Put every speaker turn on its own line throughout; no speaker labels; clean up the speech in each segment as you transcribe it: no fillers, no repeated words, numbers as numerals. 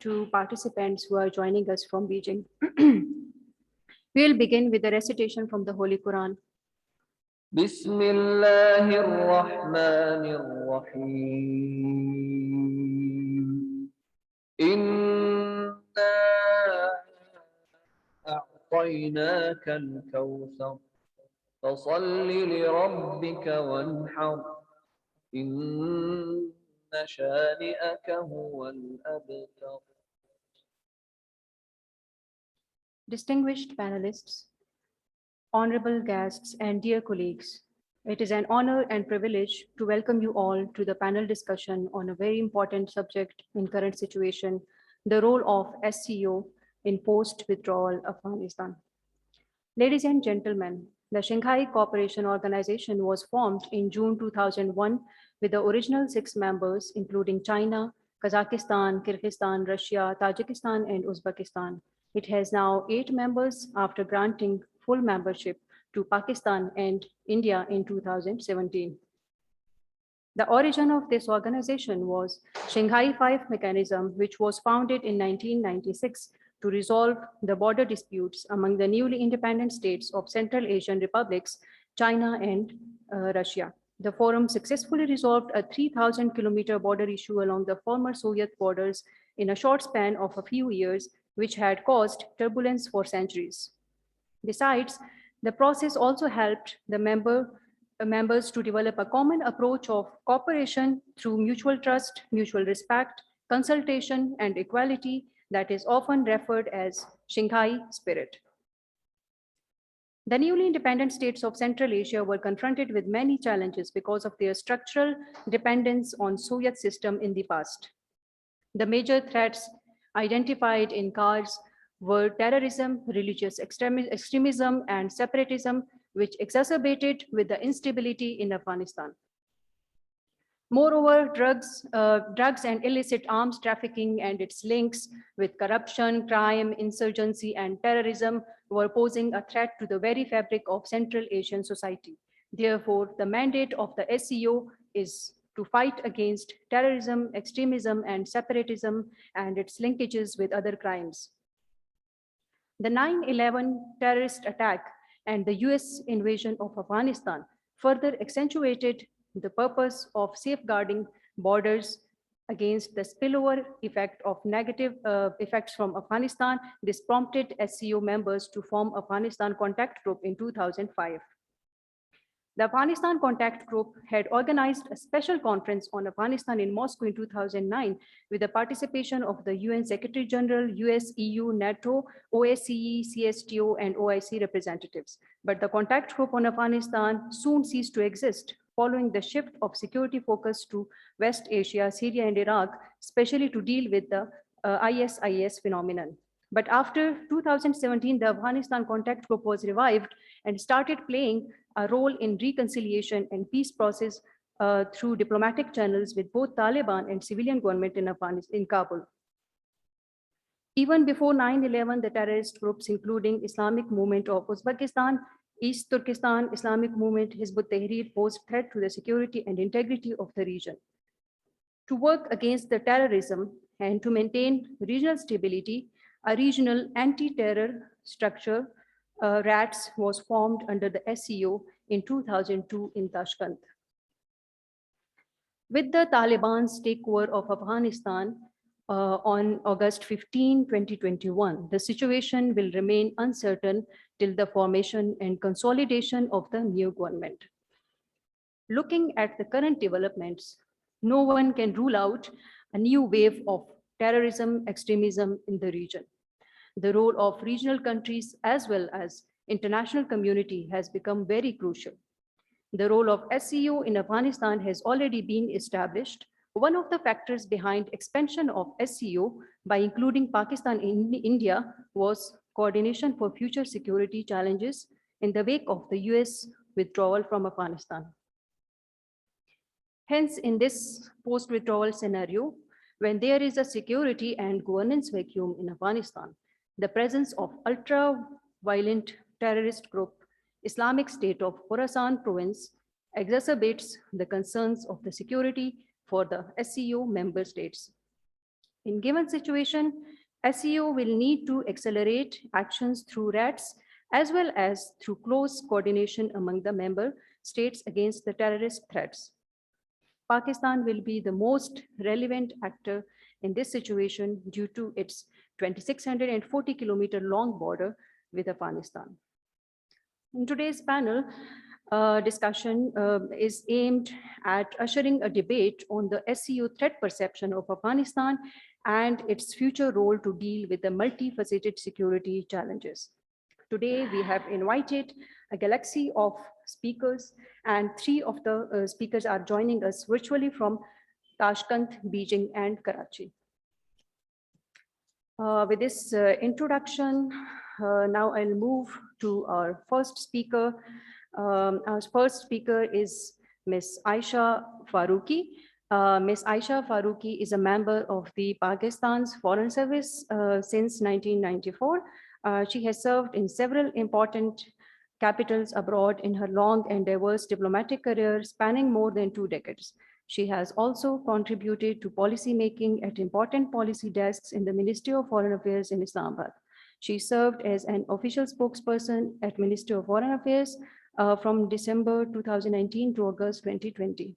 to participants who are joining us from Beijing. We'll begin with the recitation from the Holy Quran.
بسم الله الرحمن الرحيم إنا أعطيناك الكوثر فصل لربك وانحر إن شانئك هو الأبتر.
Distinguished panelists, honorable guests, and dear colleagues, it is an honor and privilege to welcome you all to the panel discussion on a very important subject in current situation, the role of SCO in post-withdrawal Afghanistan. Ladies and gentlemen, the Shanghai Cooperation Organization was formed in June 2001 with the original 6 members, including China, Kazakhstan, Kyrgyzstan, Russia, Tajikistan, and Uzbekistan. It has now 8 members after granting full membership to Pakistan and India in 2017. The origin of this organization was Shanghai 5 mechanism, which was founded in 1996 to resolve the border disputes among the newly independent states of Central Asian republics, China and Russia. The forum successfully resolved a 3,000-kilometer border issue along the former Soviet borders in a short span of a few years, which had caused turbulence for centuries. Besides, the process also helped the members to develop a common approach of cooperation through mutual trust, mutual respect, consultation, and equality that is often referred as Shanghai spirit. The newly independent states of Central Asia were confronted with many challenges because of their structural dependence on Soviet system in the past. The major threats identified in CARS were terrorism, religious extremism, and separatism, which exacerbated with the instability in Afghanistan. Moreover, drugs and illicit arms trafficking and its links with corruption, crime, insurgency, and terrorism were posing a threat to the very fabric of Central Asian society. Therefore, the mandate of the SCO is to fight against terrorism, extremism, and separatism and its linkages with other crimes. The 9/11 terrorist attack and the US invasion of Afghanistan further accentuated the purpose of safeguarding borders against the spillover effect of negative effects from Afghanistan. This prompted SCO members to form Afghanistan Contact Group in 2005. The Afghanistan Contact Group had organized a special conference on Afghanistan in Moscow in 2009 with the participation of the UN Secretary General, US, EU, NATO, OSCE, CSTO, and OIC representatives. But the Contact Group on Afghanistan soon ceased to exist following the shift of security focus to West Asia, Syria, and Iraq, especially to deal with the ISIS phenomenon. But after 2017, the Afghanistan Contact Group was revived and started playing a role in reconciliation and peace process through diplomatic channels with both Taliban and civilian government in Kabul. Even before 9/11, the terrorist groups, including Islamic Movement of Uzbekistan, East Turkestan Islamic Movement, Hizb ut-Tahrir, posed threat to the security and integrity of the region. To work against the terrorism and to maintain regional stability, a regional anti-terror structure, RATS, was formed under the SCO in 2002 in Tashkent. With the Taliban's takeover of Afghanistan on August 15, 2021, the situation will remain uncertain till the formation and consolidation of the new government. Looking at the current developments, no one can rule out a new wave of terrorism, extremism in the region. The role of regional countries as well as international community has become very crucial. The role of SCO in Afghanistan has already been established. One of the factors behind expansion of SCO by including Pakistan and India was coordination for future security challenges in the wake of the US withdrawal from Afghanistan. Hence, in this post-withdrawal scenario, when there is a security and governance vacuum in Afghanistan, the presence of ultra-violent terrorist group Islamic State of Khorasan province exacerbates the concerns of the security for the SCO member states. In given situation, SCO will need to accelerate actions through RATs as well as through close coordination among the member states against the terrorist threats. Pakistan will be the most relevant actor in this situation due to its 2,640-kilometer long border with Afghanistan. In today's panel, discussion is aimed at ushering a debate on the SCO threat perception of Afghanistan and its future role to deal with the multifaceted security challenges. Today, we have invited a galaxy of speakers, and three of the speakers are joining us virtually from Tashkent, Beijing, and Karachi. With this introduction, now I'll move to our first speaker. Our first speaker is Ms. Aisha Farooqi. Ms. Aisha Farooqi is a member of the Pakistan's Foreign Service since 1994. She has served in several important capitals abroad in her long and diverse diplomatic career spanning more than 2 decades. She has also contributed to policy making at important policy desks in the Ministry of Foreign Affairs in Islamabad. She served as an official spokesperson at Ministry of Foreign Affairs from December 2019 to August 2020.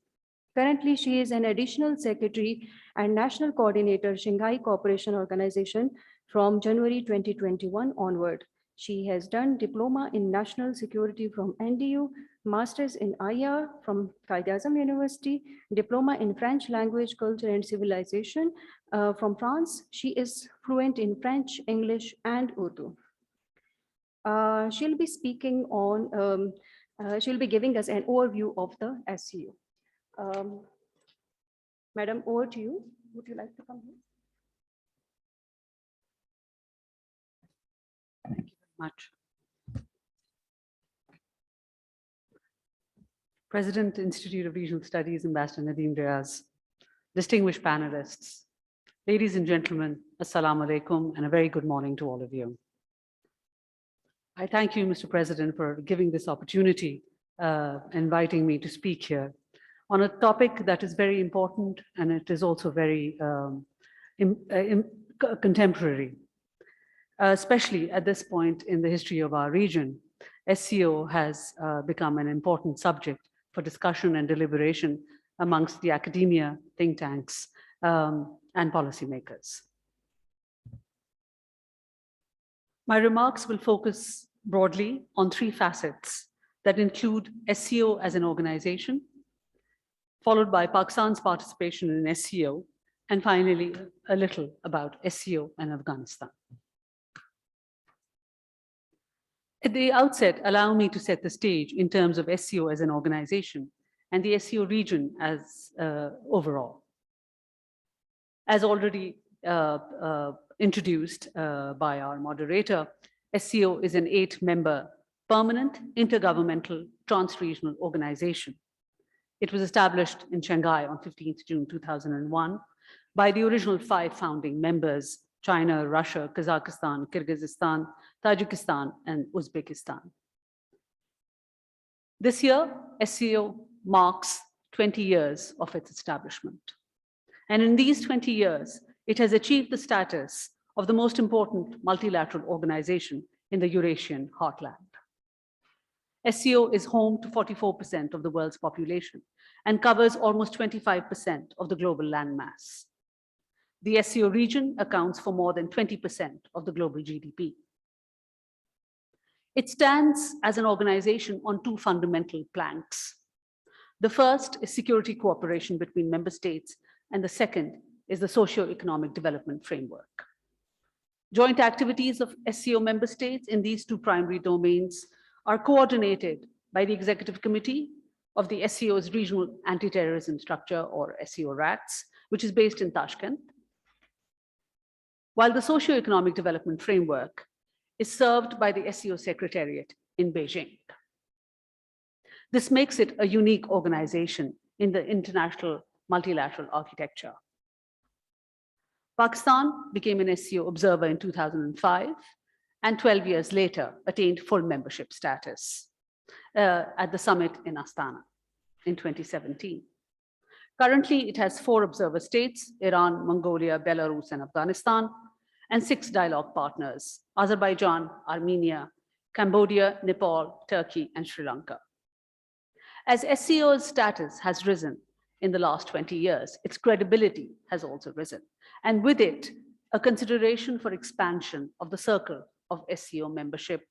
Currently, she is an additional secretary and national coordinator, Shanghai Cooperation Organization from January 2021 onward. She has done diploma in national security from NDU, master's in IR from Quaid-e-Azam University, diploma in French language, culture and civilization from France. She is fluent in French, English and Urdu. She'll be speaking on, she'll be giving us an overview of the SCO. Madam, over to you. Would you like to come here?
Thank you very much. President, Institute of Regional Studies, Ambassador Nadeem Riaz, distinguished panelists, ladies and gentlemen, assalamu alaikum, and a very good morning to all of you. I thank you, Mr. President, for giving this opportunity, inviting me to speak here on a topic that is very important, and it is also very contemporary, especially at this point in the history of our region. SCO has become an important subject for discussion and deliberation amongst the academia, think tanks, and policymakers. My remarks will focus broadly on 3 facets that include SCO as an organization, followed by Pakistan's participation in SCO, and finally, a little about SCO and Afghanistan. At the outset, allow me to set the stage in terms of SCO as an organization and the SCO region as overall. As already introduced by our moderator, SCO is an 8-member permanent intergovernmental trans-regional organization. It was established in Shanghai on 15th June 2001 by the original 5 founding members, China, Russia, Kazakhstan, Kyrgyzstan, Tajikistan, and Uzbekistan. This year, SCO marks 20 years of its establishment. And in these 20 years, it has achieved the status of the most important multilateral organization in the Eurasian heartland. SCO is home to 44% of the world's population and covers almost 25% of the global landmass. The SCO region accounts for more than 20% of the global GDP. It stands as an organization on 2 fundamental planks. The first is security cooperation between member states, and the second is the socio-economic development framework. Joint activities of SCO member states in these 2 primary domains are coordinated by the Executive Committee of the SCO's Regional Anti-Terrorism Structure, or SCO RATS, which is based in Tashkent, while the socio-economic development framework is served by the SCO Secretariat in Beijing. This makes it a unique organization in the international multilateral architecture. Pakistan became an SCO observer in 2005, and 12 years later attained full membership status at the summit in Astana in 2017. Currently, it has 4 observer states: Iran, Mongolia, Belarus, and Afghanistan, and 6 dialogue partners: Azerbaijan, Armenia, Cambodia, Nepal, Turkey, and Sri Lanka. As SCO's status has risen in the last 20 years, its credibility has also risen, and with it, a consideration for expansion of the circle of SCO membership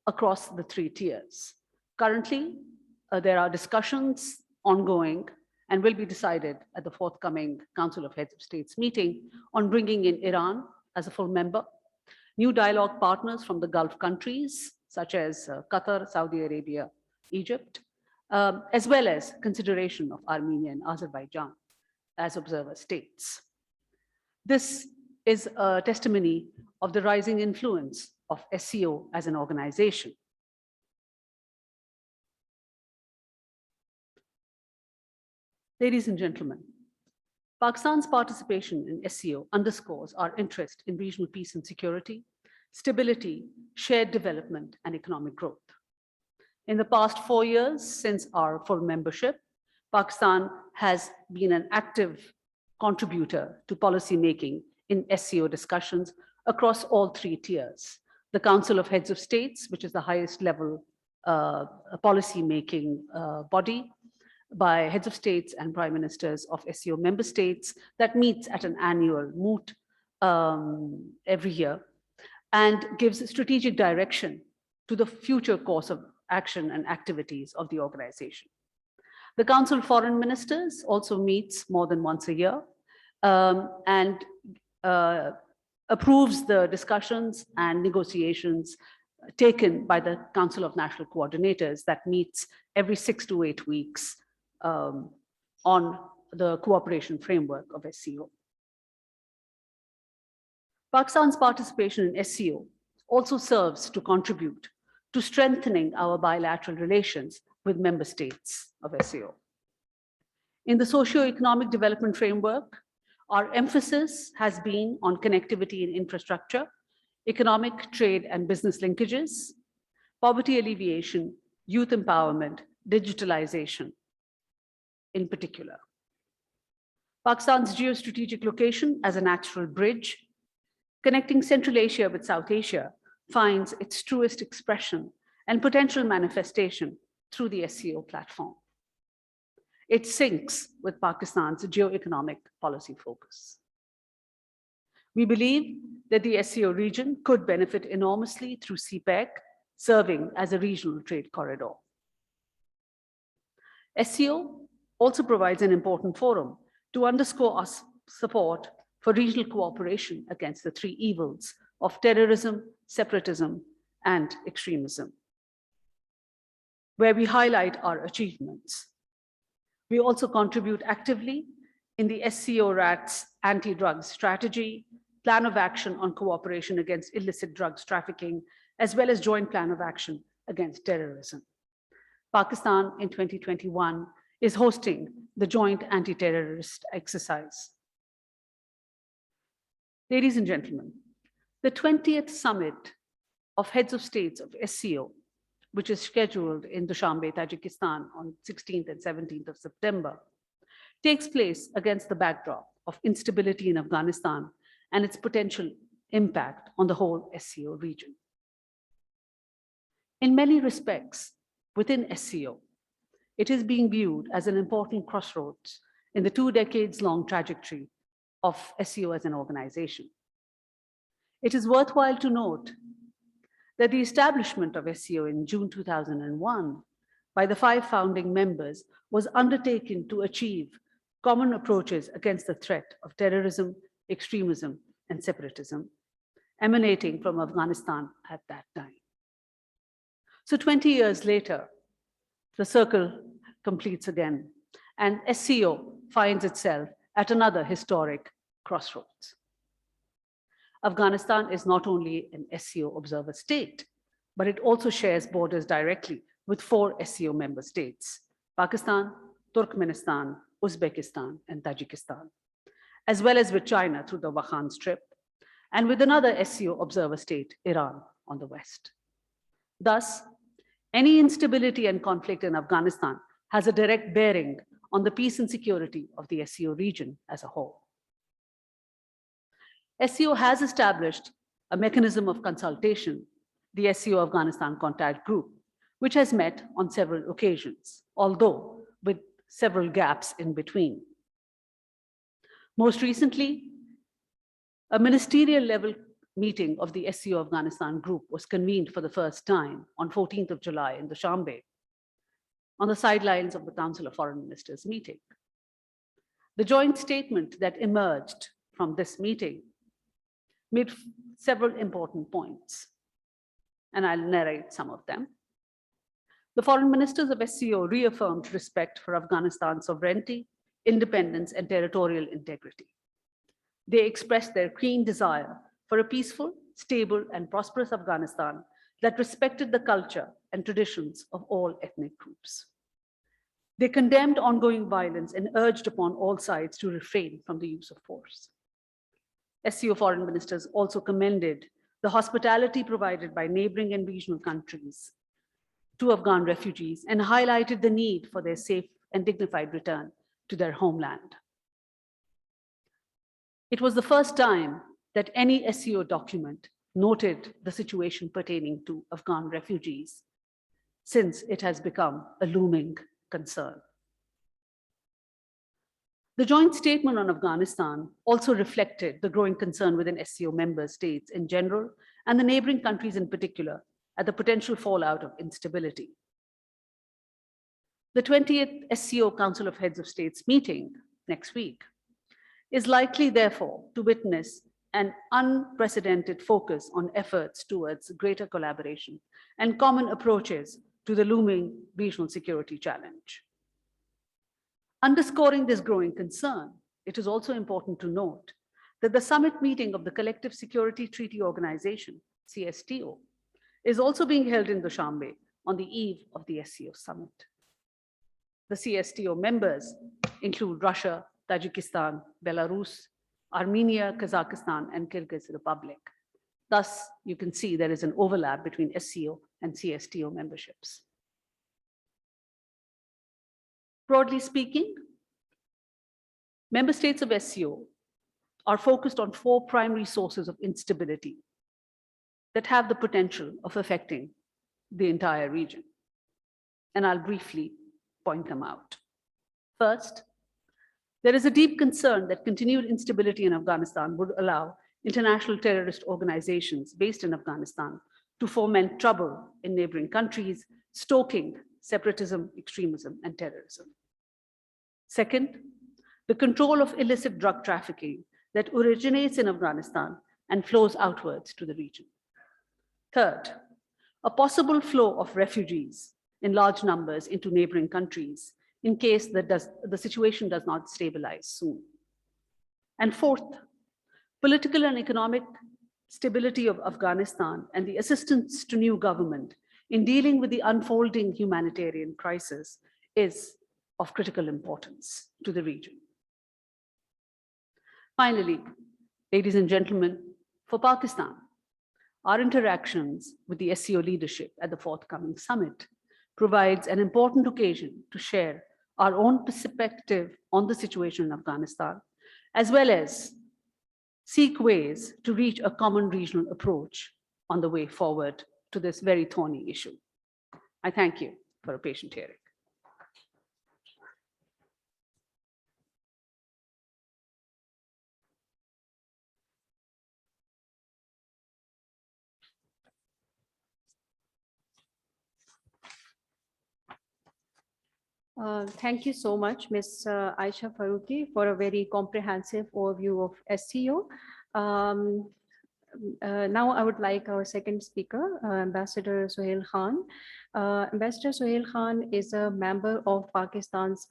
across the 3 tiers. Currently, there are discussions ongoing and will be decided at the forthcoming Council of Heads of States meeting on bringing in Iran as a full member, new dialogue partners from the Gulf countries, such as Qatar, Saudi Arabia, Egypt, as well as consideration of Armenia and Azerbaijan as observer states. This is a testimony of the rising influence of SCO as an organization. Ladies and gentlemen, Pakistan's participation in SCO underscores our interest in regional peace and security, stability, shared development, and economic growth. In the past 4 years since our full membership, Pakistan has been an active contributor to policy making in SCO discussions across all 3 tiers. The Council of Heads of States, which is the highest level policy making body by heads of states and prime ministers of SCO member states, that meets at an annual moot every year and gives strategic direction to the future course of action and activities of the organization. The Council of Foreign Ministers also meets more than once a year and approves the discussions and negotiations taken by the Council of National Coordinators that meets every 6 to 8 weeks on the cooperation framework of SCO. Pakistan's participation in SCO also serves to contribute to strengthening our bilateral relations with member states of SCO. In the socio-economic development framework, our emphasis has been on connectivity and infrastructure, economic, trade, and business linkages, poverty alleviation, youth empowerment, digitalization in particular. Pakistan's geostrategic location as a natural bridge connecting Central Asia with South Asia finds its truest expression and potential manifestation through the SCO platform. It syncs with Pakistan's geo-economic policy focus. We believe that the SCO region could benefit enormously through CPEC, serving as a regional trade corridor. SCO also provides an important forum to underscore our support for regional cooperation against the 3 evils of terrorism, separatism, and extremism, where we highlight our achievements. We also contribute actively in the SCO-RAT's anti-drug strategy, plan of action on cooperation against illicit drugs trafficking, as well as joint plan of action against terrorism. Pakistan in 2021 is hosting the joint anti-terrorist exercise. Ladies and gentlemen, the 20th Summit of Heads of States of SCO, which is scheduled in Dushanbe, Tajikistan on 16th and 17th of September, takes place against the backdrop of instability in Afghanistan and its potential impact on the whole SCO region. In many respects, within SCO, it is being viewed as an important crossroads in the 2 decades-long trajectory of SCO as an organization. It is worthwhile to note that the establishment of SCO in June 2001 by the 5 founding members was undertaken to achieve common approaches against the threat of terrorism, extremism, and separatism emanating from Afghanistan at that time. So 20 years later, the circle completes again, and SCO finds itself at another historic crossroads. Afghanistan is not only an SCO observer state, but it also shares borders directly with 4 SCO member states: Pakistan, Turkmenistan, Uzbekistan, and Tajikistan, as well as with China through the Wakhan Strip, and with another SCO observer state, Iran, on the west. Thus, any instability and conflict in Afghanistan has a direct bearing on the peace and security of the SCO region as a whole. SCO has established a mechanism of consultation, the SCO Afghanistan Contact Group, which has met on several occasions, although with several gaps in between. Most recently, a ministerial level meeting of the SCO Afghanistan Group was convened for the first time on 14th of July in Dushanbe, on the sidelines of the Council of Foreign Ministers meeting. The joint statement that emerged from this meeting made several important points, and I'll narrate some of them. The foreign ministers of SCO reaffirmed respect for Afghanistan's sovereignty, independence, and territorial integrity. They expressed their keen desire for a peaceful, stable, and prosperous Afghanistan that respected the culture and traditions of all ethnic groups. They condemned ongoing violence and urged upon all sides to refrain from the use of force. SCO foreign ministers also commended the hospitality provided by neighboring and regional countries to Afghan refugees and highlighted the need for their safe and dignified return to their homeland. It was the first time that any SCO document noted the situation pertaining to Afghan refugees, since it has become a looming concern. The joint statement on Afghanistan also reflected the growing concern within SCO member states in general and the neighboring countries in particular at the potential fallout of instability. The 20th SCO Council of Heads of States meeting next week is likely, therefore, to witness an unprecedented focus on efforts towards greater collaboration and common approaches to the looming regional security challenge. Underscoring this growing concern, it is also important to note that the summit meeting of the Collective Security Treaty Organization, CSTO, is also being held in Dushanbe on the eve of the SCO summit. The CSTO members include Russia, Tajikistan, Belarus, Armenia, Kazakhstan, and Kyrgyz Republic. Thus, you can see there is an overlap between SCO and CSTO memberships. Broadly speaking, member states of SCO are focused on 4 primary sources of instability that have the potential of affecting the entire region. And I'll briefly point them out. First, there is a deep concern that continued instability in Afghanistan would allow international terrorist organizations based in Afghanistan to foment trouble in neighboring countries, stoking separatism, extremism, and terrorism. Second, the control of illicit drug trafficking that originates in Afghanistan and flows outwards to the region. Third, a possible flow of refugees in large numbers into neighboring countries in case the situation does not stabilize soon. And fourth, political and economic stability of Afghanistan and the assistance to new government in dealing with the unfolding humanitarian crisis is of critical importance to the region. Finally, ladies and gentlemen, for Pakistan, our interactions with the SCO leadership at the forthcoming summit provides an important occasion to share our own perspective on the situation in Afghanistan, as well as seek ways to reach a common regional approach on the way forward to this very thorny issue. I thank you for a patient hearing.
Thank you so much, Ms. Aisha Farooqi, for a very comprehensive overview of SCO. Now I would like our second speaker, Ambassador Sohail Khan. Ambassador Sohail Khan is a member of Pakistan's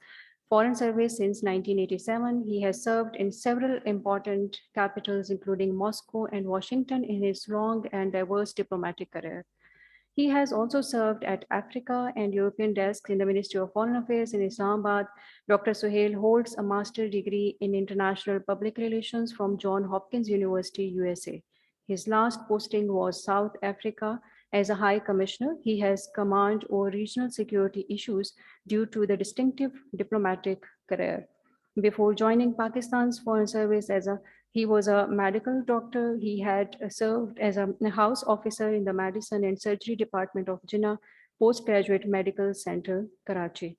Foreign Service since 1987. He has served in several important capitals, including Moscow and Washington, in his long and diverse diplomatic career. He has also served at Africa and European desks in the Ministry of Foreign Affairs in Islamabad. Dr. Sohail holds a master's degree in international public relations from Johns Hopkins University, USA. His last posting was South Africa As a High Commissioner, he has command over regional security issues due to the distinctive diplomatic career. Before joining Pakistan's Foreign Service he was a medical doctor. He had served as a house officer in the Medicine and Surgery Department of Jinnah Postgraduate Medical Center, Karachi.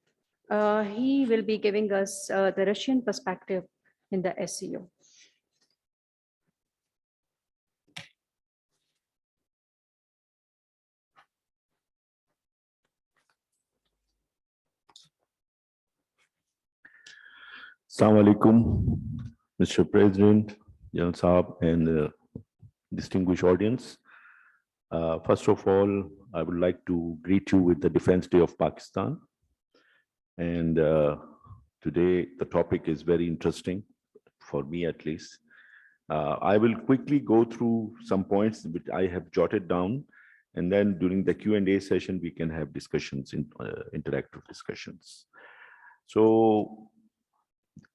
He will be giving us the Russian perspective in the SCO.
Assalamu alaikum, Mr. President, Jan Saab, and distinguished audience. First of all, I would like to greet you with the Defense Day of Pakistan. And today, the topic is very interesting, for me at least. I will quickly go through some points which I have jotted down, and then during the Q&A session, we can have discussions, interactive discussions. So,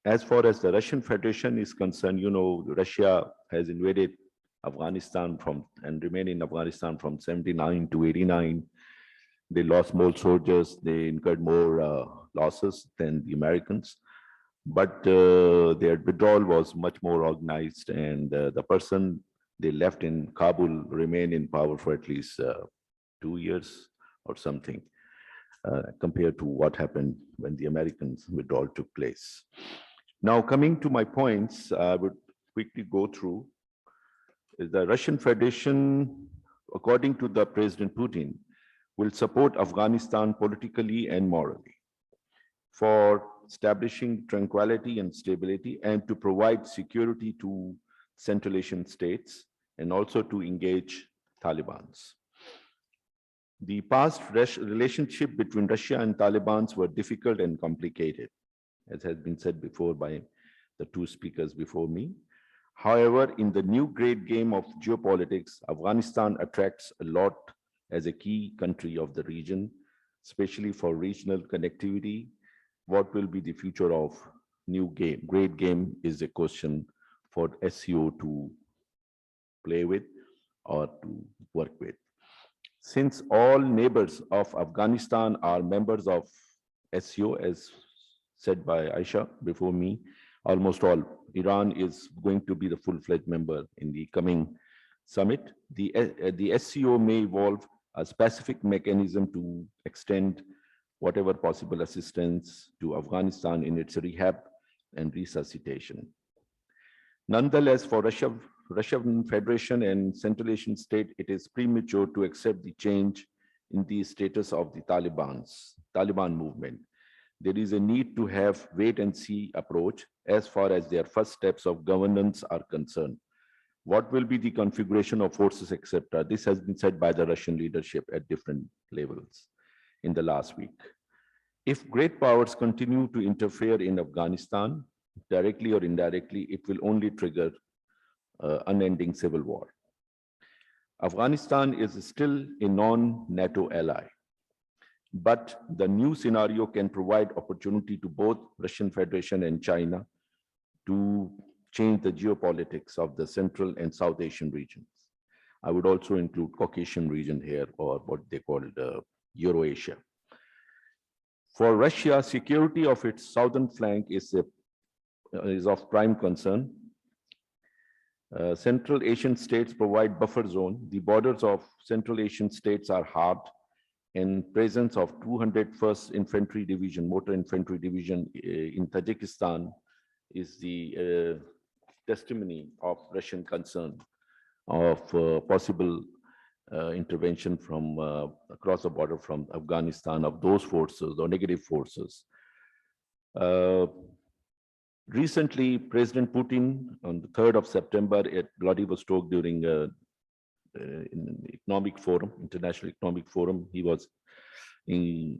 as far as the Russian Federation is concerned, you know, Russia has invaded Afghanistan and remained in Afghanistan from 79 to 89. They lost more soldiers, they incurred more losses than the Americans, but their withdrawal was much more organized, and the person they left in Kabul remained in power for at least 2 years or something, compared to what happened when the Americans' withdrawal took place. Now, coming to my points, I would quickly go through. Is the Russian Federation, according to the President Putin, will support Afghanistan politically and morally for establishing tranquility and stability, and to provide security to Central Asian states, and also to engage Taliban. The past relationship between Russia and Taliban were difficult and complicated, as has been said before by the two speakers before me. However, in the new great game of geopolitics, Afghanistan attracts a lot as a key country of the region, especially for regional connectivity. What will be the future of great game is a question for SCO to play with or to work with. Since all neighbors of Afghanistan are members of SCO, as said by Aisha before me, almost all. Iran is going to be the full-fledged member in the coming summit. The SCO may evolve a specific mechanism to extend whatever possible assistance to Afghanistan in its rehab and resuscitation. Nonetheless, for Russian Federation and Central Asian state, it is premature to accept the change in the status of the Taliban movement. There is a need to have wait-and-see approach as far as their first steps of governance are concerned. What will be the configuration of forces, etc.? This has been said by the Russian leadership at different levels in the last week. If great powers continue to interfere in Afghanistan, directly or indirectly, it will only trigger unending civil war. Afghanistan is still a non-NATO ally, but the new scenario can provide opportunity to both Russian Federation and China to change the geopolitics of the Central and South Asian regions. I would also include Caucasian region here, or what they call Eurasia. For Russia, security of its southern flank is of prime concern. Central Asian states provide buffer zone. The borders of Central Asian states are hard, and presence of 201st Infantry Division, Motor Infantry Division in Tajikistan is the testimony of Russian concern of possible intervention from across the border from Afghanistan of those forces or negative forces. Recently, President Putin, on the 3rd of September at Vladivostok during in economic forum, International Economic Forum, he was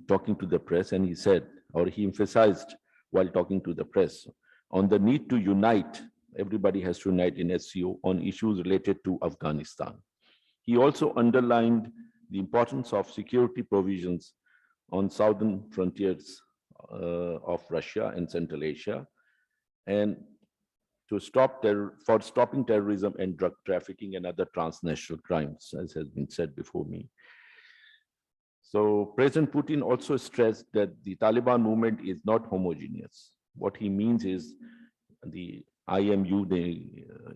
talking to the press, and he said, or he emphasized while talking to the press, on the need to unite. Everybody has to unite in SCO on issues related to Afghanistan. He also underlined the importance of security provisions on southern frontiers of Russia and Central Asia, and to stopping terrorism and drug trafficking and other transnational crimes, as has been said before me. So President Putin also stressed that the Taliban movement is not homogeneous. What he means is the IMU, the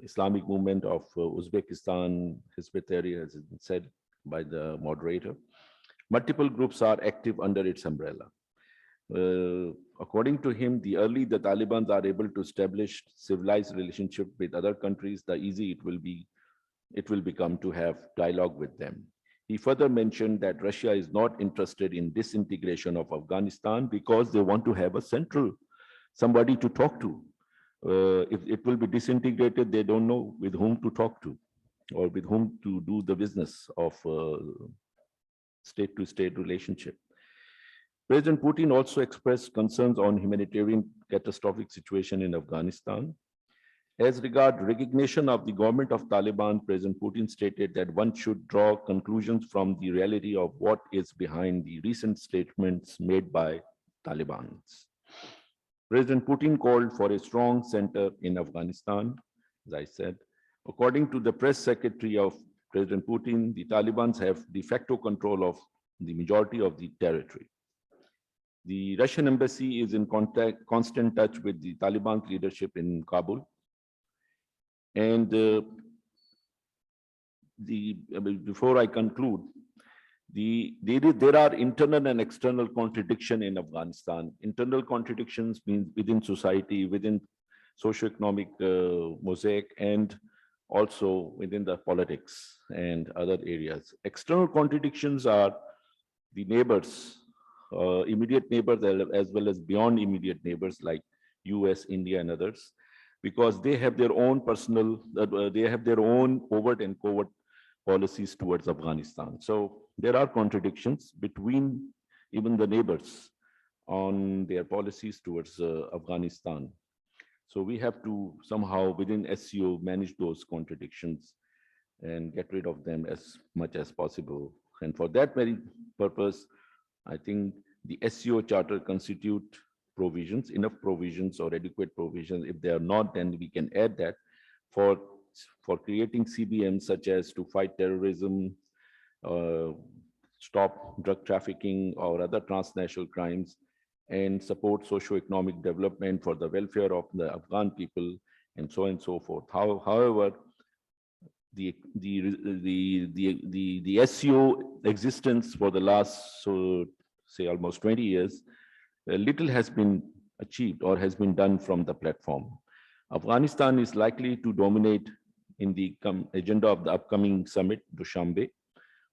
Islamic movement of Uzbekistan, Hizb ut-Tahrir, has been said by the moderator. Multiple groups are active under its umbrella. According to him, the early the Taliban are able to establish civilized relationship with other countries, the easy it will become to have dialogue with them. He further mentioned that Russia is not interested in disintegration of Afghanistan because they want to have a central, somebody to talk to. If it will be disintegrated, they don't know with whom to talk to or with whom to do the business of state-to-state relationship. President Putin also expressed concerns on humanitarian catastrophic situation in Afghanistan. As regard recognition of the government of Taliban, President Putin stated that one should draw conclusions from the reality of what is behind the recent statements made by Taliban. President Putin called for a strong center in Afghanistan, as I said. According to the press secretary of President Putin, the Taliban have de facto control of the majority of the territory. The Russian embassy is in constant touch with the Taliban leadership in Kabul. And before I conclude, there are internal and external contradiction in Afghanistan. Internal contradictions means within society, within socioeconomic mosaic, and also within the politics and other areas. External contradictions are the neighbors, immediate neighbors, as well as beyond immediate neighbors like US, India, and others, because they have their own personal, they have their own overt and covert policies towards Afghanistan. So there are contradictions between even the neighbors on their policies towards Afghanistan. So we have to somehow within SCO manage those contradictions and get rid of them as much as possible. And for that very purpose, I think the SCO charter constitute provisions, enough provisions or adequate provisions. If they are not, then we can add that for creating CBMs such as to fight terrorism, stop drug trafficking or other transnational crimes, and support socio-economic development for the welfare of the Afghan people, and so on and so forth. However, the SCO existence for the last, say almost 20 years, little has been achieved or has been done from the platform. Afghanistan is likely to dominate in the agenda of the upcoming summit, Dushanbe.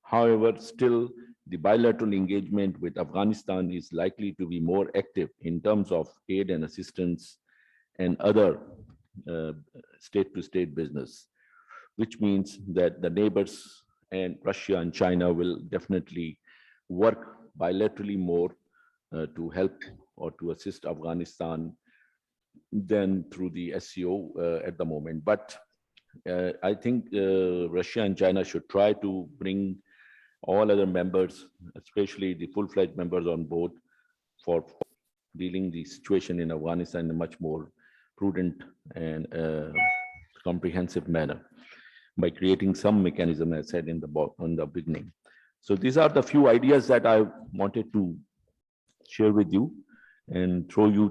However, still the bilateral engagement with Afghanistan is likely to be more active in terms of aid and assistance and other state-to-state business, which means that the neighbors and Russia and China will definitely work bilaterally more to help or to assist Afghanistan than through the SCO at the moment. But I think Russia and China should try to bring all other members, especially the full-fledged members, on board for dealing the situation in Afghanistan in a much more prudent and comprehensive manner by creating some mechanism, as I said in the beginning. So these are the few ideas that I wanted to share with you and throw you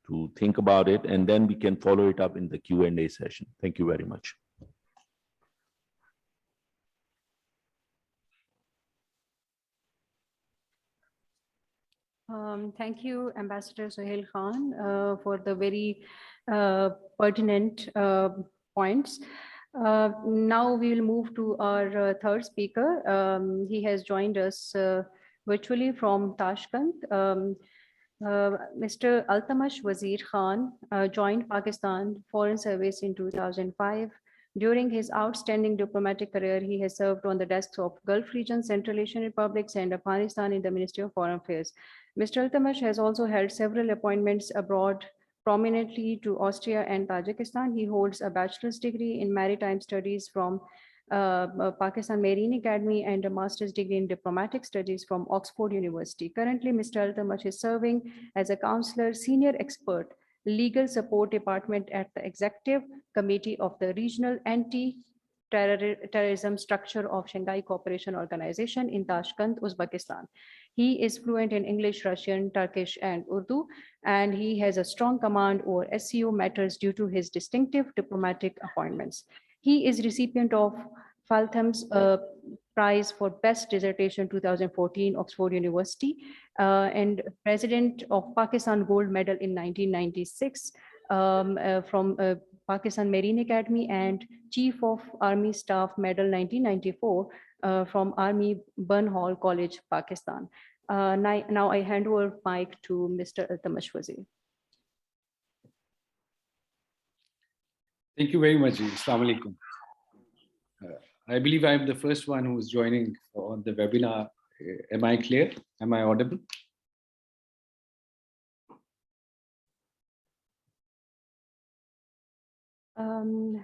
to think about it, and then we can follow it up in the Q&A session. Thank you very much.
Thank you, Ambassador Sohail Khan, for the very pertinent points. Now we will move to our third speaker. He has joined us virtually from Tashkent. Mr. ALTAMASH Wazir Khan joined Pakistan Foreign Service in 2005. During his outstanding diplomatic career, he has served on the desks of Gulf region, Central Asian republics, and Afghanistan in the Ministry of Foreign Affairs. Mr. ALTAMASH has also held several appointments abroad, prominently to Austria and Tajikistan. He holds a bachelor's degree in maritime studies from Pakistan Marine Academy and a master's degree in diplomatic studies from Oxford University. Currently, Mr. ALTAMASH is serving as a counselor, senior expert, legal support department at the Executive Committee of the Regional Terrorism Structure of Shanghai Cooperation Organization in Tashkent, Uzbekistan. He is fluent in English, Russian, Turkish, and Urdu, and he has a strong command over SCO matters due to his distinctive diplomatic appointments. He is recipient of Faltham's Prize for Best Dissertation 2014, Oxford University, and President of Pakistan Gold Medal in 1996 from Pakistan Marine Academy, and Chief of Army Staff Medal 1994 from Army Burnhall College, Pakistan. Now I hand over mic to Mr. ALTAMASH WAZIR.
Thank you very much. Assalamu alaikum. I believe I am the first one who is joining on the webinar. Am I clear? Am I audible?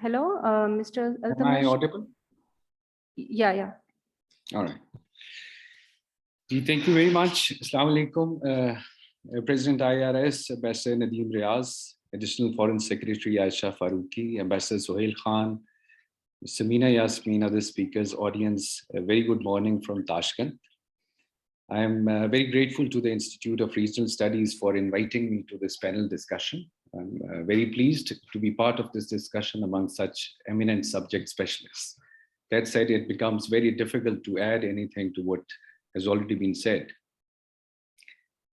Hello, Mr.
Am I
ALTAMASH.
audible?
Yeah.
All right. Thank you very much. Assalamu alaikum. President IRS, Ambassador Nadeem Riaz, Additional Foreign Secretary Aisha Farooqi, Ambassador SOHAIL Khan, Samina Yasmin, other speakers, audience, a very good morning from Tashkent. I am very grateful to the Institute of Regional Studies for inviting me to this panel discussion. I'm very pleased to be part of this discussion among such eminent subject specialists. That said, it becomes very difficult to add anything to what has already been said.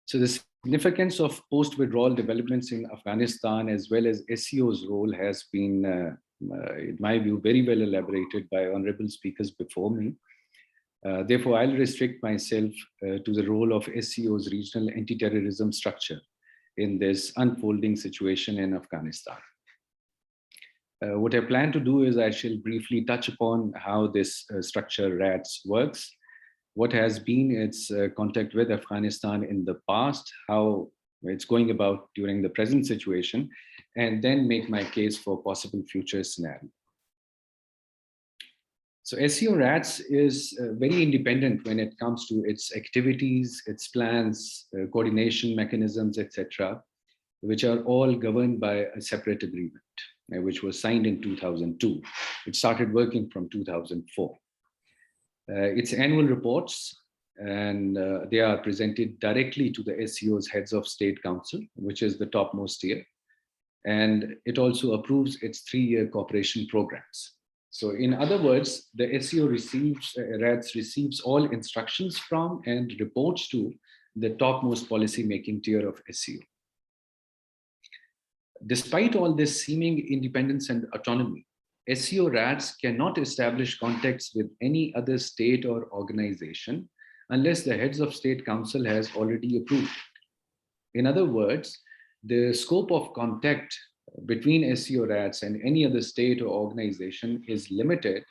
So the significance of post-withdrawal developments in Afghanistan as well as SCO's role has been, in my view, very well elaborated by honorable speakers before me. Therefore, I'll restrict myself to the role of SCO's regional anti-terrorism structure in this unfolding situation in Afghanistan. What I plan to do is I shall briefly touch upon how this structure RATS works, what has been its contact with Afghanistan in the past, how it's going about during the present situation, and then make my case for possible future scenario. So SCO RATS is very independent when it comes to its activities, its plans, coordination mechanisms, etc., which are all governed by a separate agreement, which was signed in 2002. It started working from 2004. Its annual reports, and they are presented directly to the SCO's heads of state council, which is the topmost tier. And it also approves its 3-year cooperation programs. So in other words, the SCO RATS receives all instructions from and reports to the topmost policy-making tier of SCO. Despite all this seeming independence and autonomy, SCO RATS cannot establish contacts with any other state or organization unless the heads of state council has already approved it. In other words, the scope of contact between SCO RATS and any other state or organization is limited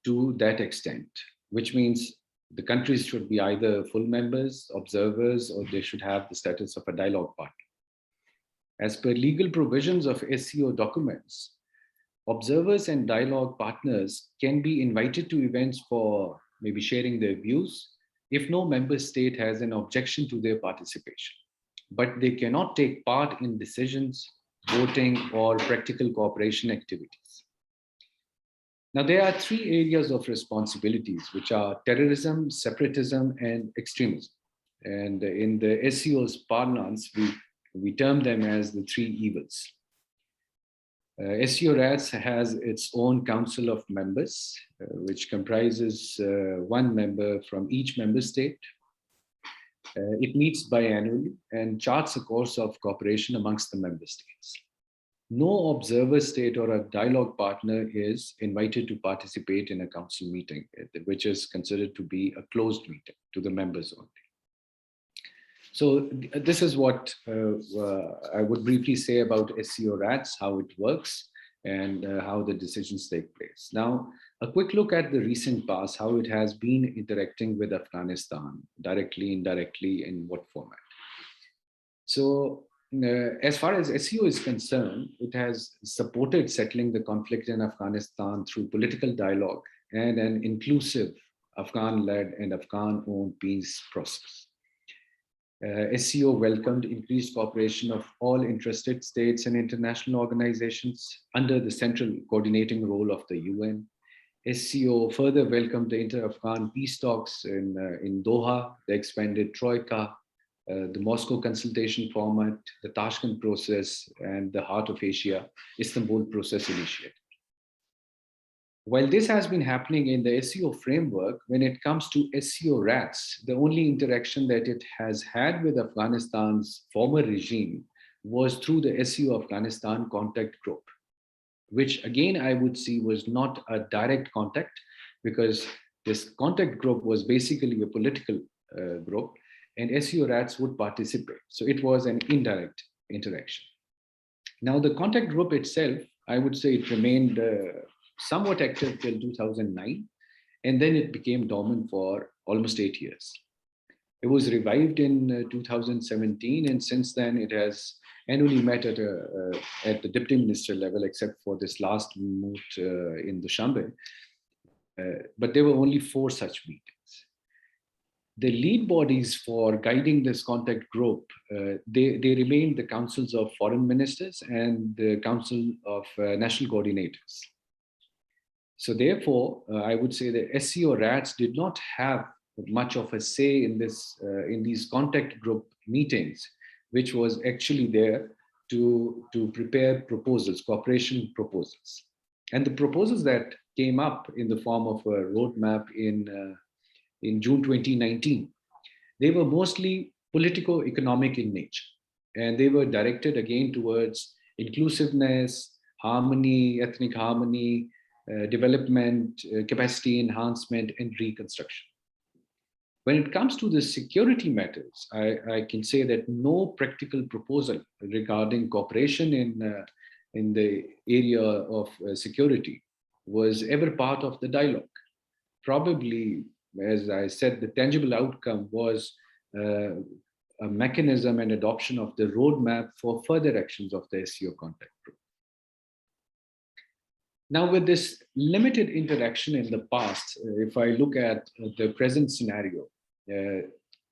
to that extent, which means the countries should be either full members, observers, or they should have the status of a dialogue partner. As per legal provisions of SCO documents, observers and dialogue partners can be invited to events for maybe sharing their views if no member state has an objection to their participation, but they cannot take part in decisions, voting, or practical cooperation activities. Now, there are 3 areas of responsibilities, which are terrorism, separatism, and extremism. And in the SCO's parlance, we term them as the 3 evils. SCO RATS has its own council of members, which comprises 1 member from each member state. It meets biannually and charts a course of cooperation amongst the member states. No observer state or a dialogue partner is invited to participate in a council meeting, which is considered to be a closed meeting to the members only. So this is what I would briefly say about SCO RATS, how it works, and how the decisions take place. Now, a quick look at the recent past, how it has been interacting with Afghanistan, directly, indirectly, in what format. So as far as SCO is concerned, it has supported settling the conflict in Afghanistan through political dialogue and an inclusive Afghan-led and Afghan-owned peace process. SCO welcomed increased cooperation of all interested states and international organizations under the central coordinating role of the UN. SCO further welcomed the inter-Afghan peace talks in Doha, the expanded Troika, the Moscow consultation format, the Tashkent process, and the Heart of Asia, Istanbul process initiative. While this has been happening in the SCO framework, when it comes to SCO RATS, the only interaction that it has had with Afghanistan's former regime was through the SCO Afghanistan contact group, which again, I would see was not a direct contact, because this contact group was basically a political group, and SCO RATS would participate. So it was an indirect interaction. Now, the contact group itself, I would say it remained somewhat active till 2009, and then it became dormant for almost 8 years. It was revived in 2017, and since then it has annually met at the deputy minister level, except for this last moot in Dushanbe. But there were only 4 such meetings. The lead bodies for guiding this contact group, they remained the councils of foreign ministers and the council of national coordinators. So therefore, I would say the SCO RATS did not have much of a say in these contact group meetings, which was actually there to prepare proposals, cooperation proposals. And the proposals that came up in the form of a roadmap in June 2019, they were mostly politico-economic in nature. And they were directed again towards inclusiveness, harmony, ethnic harmony, development, capacity enhancement, and reconstruction. When it comes to the security matters, I can say that no practical proposal regarding cooperation in the area of security was ever part of the dialogue. Probably, as I said, the tangible outcome was a mechanism and adoption of the roadmap for further actions of the SCO contact group. Now, with this limited interaction in the past, if I look at the present scenario,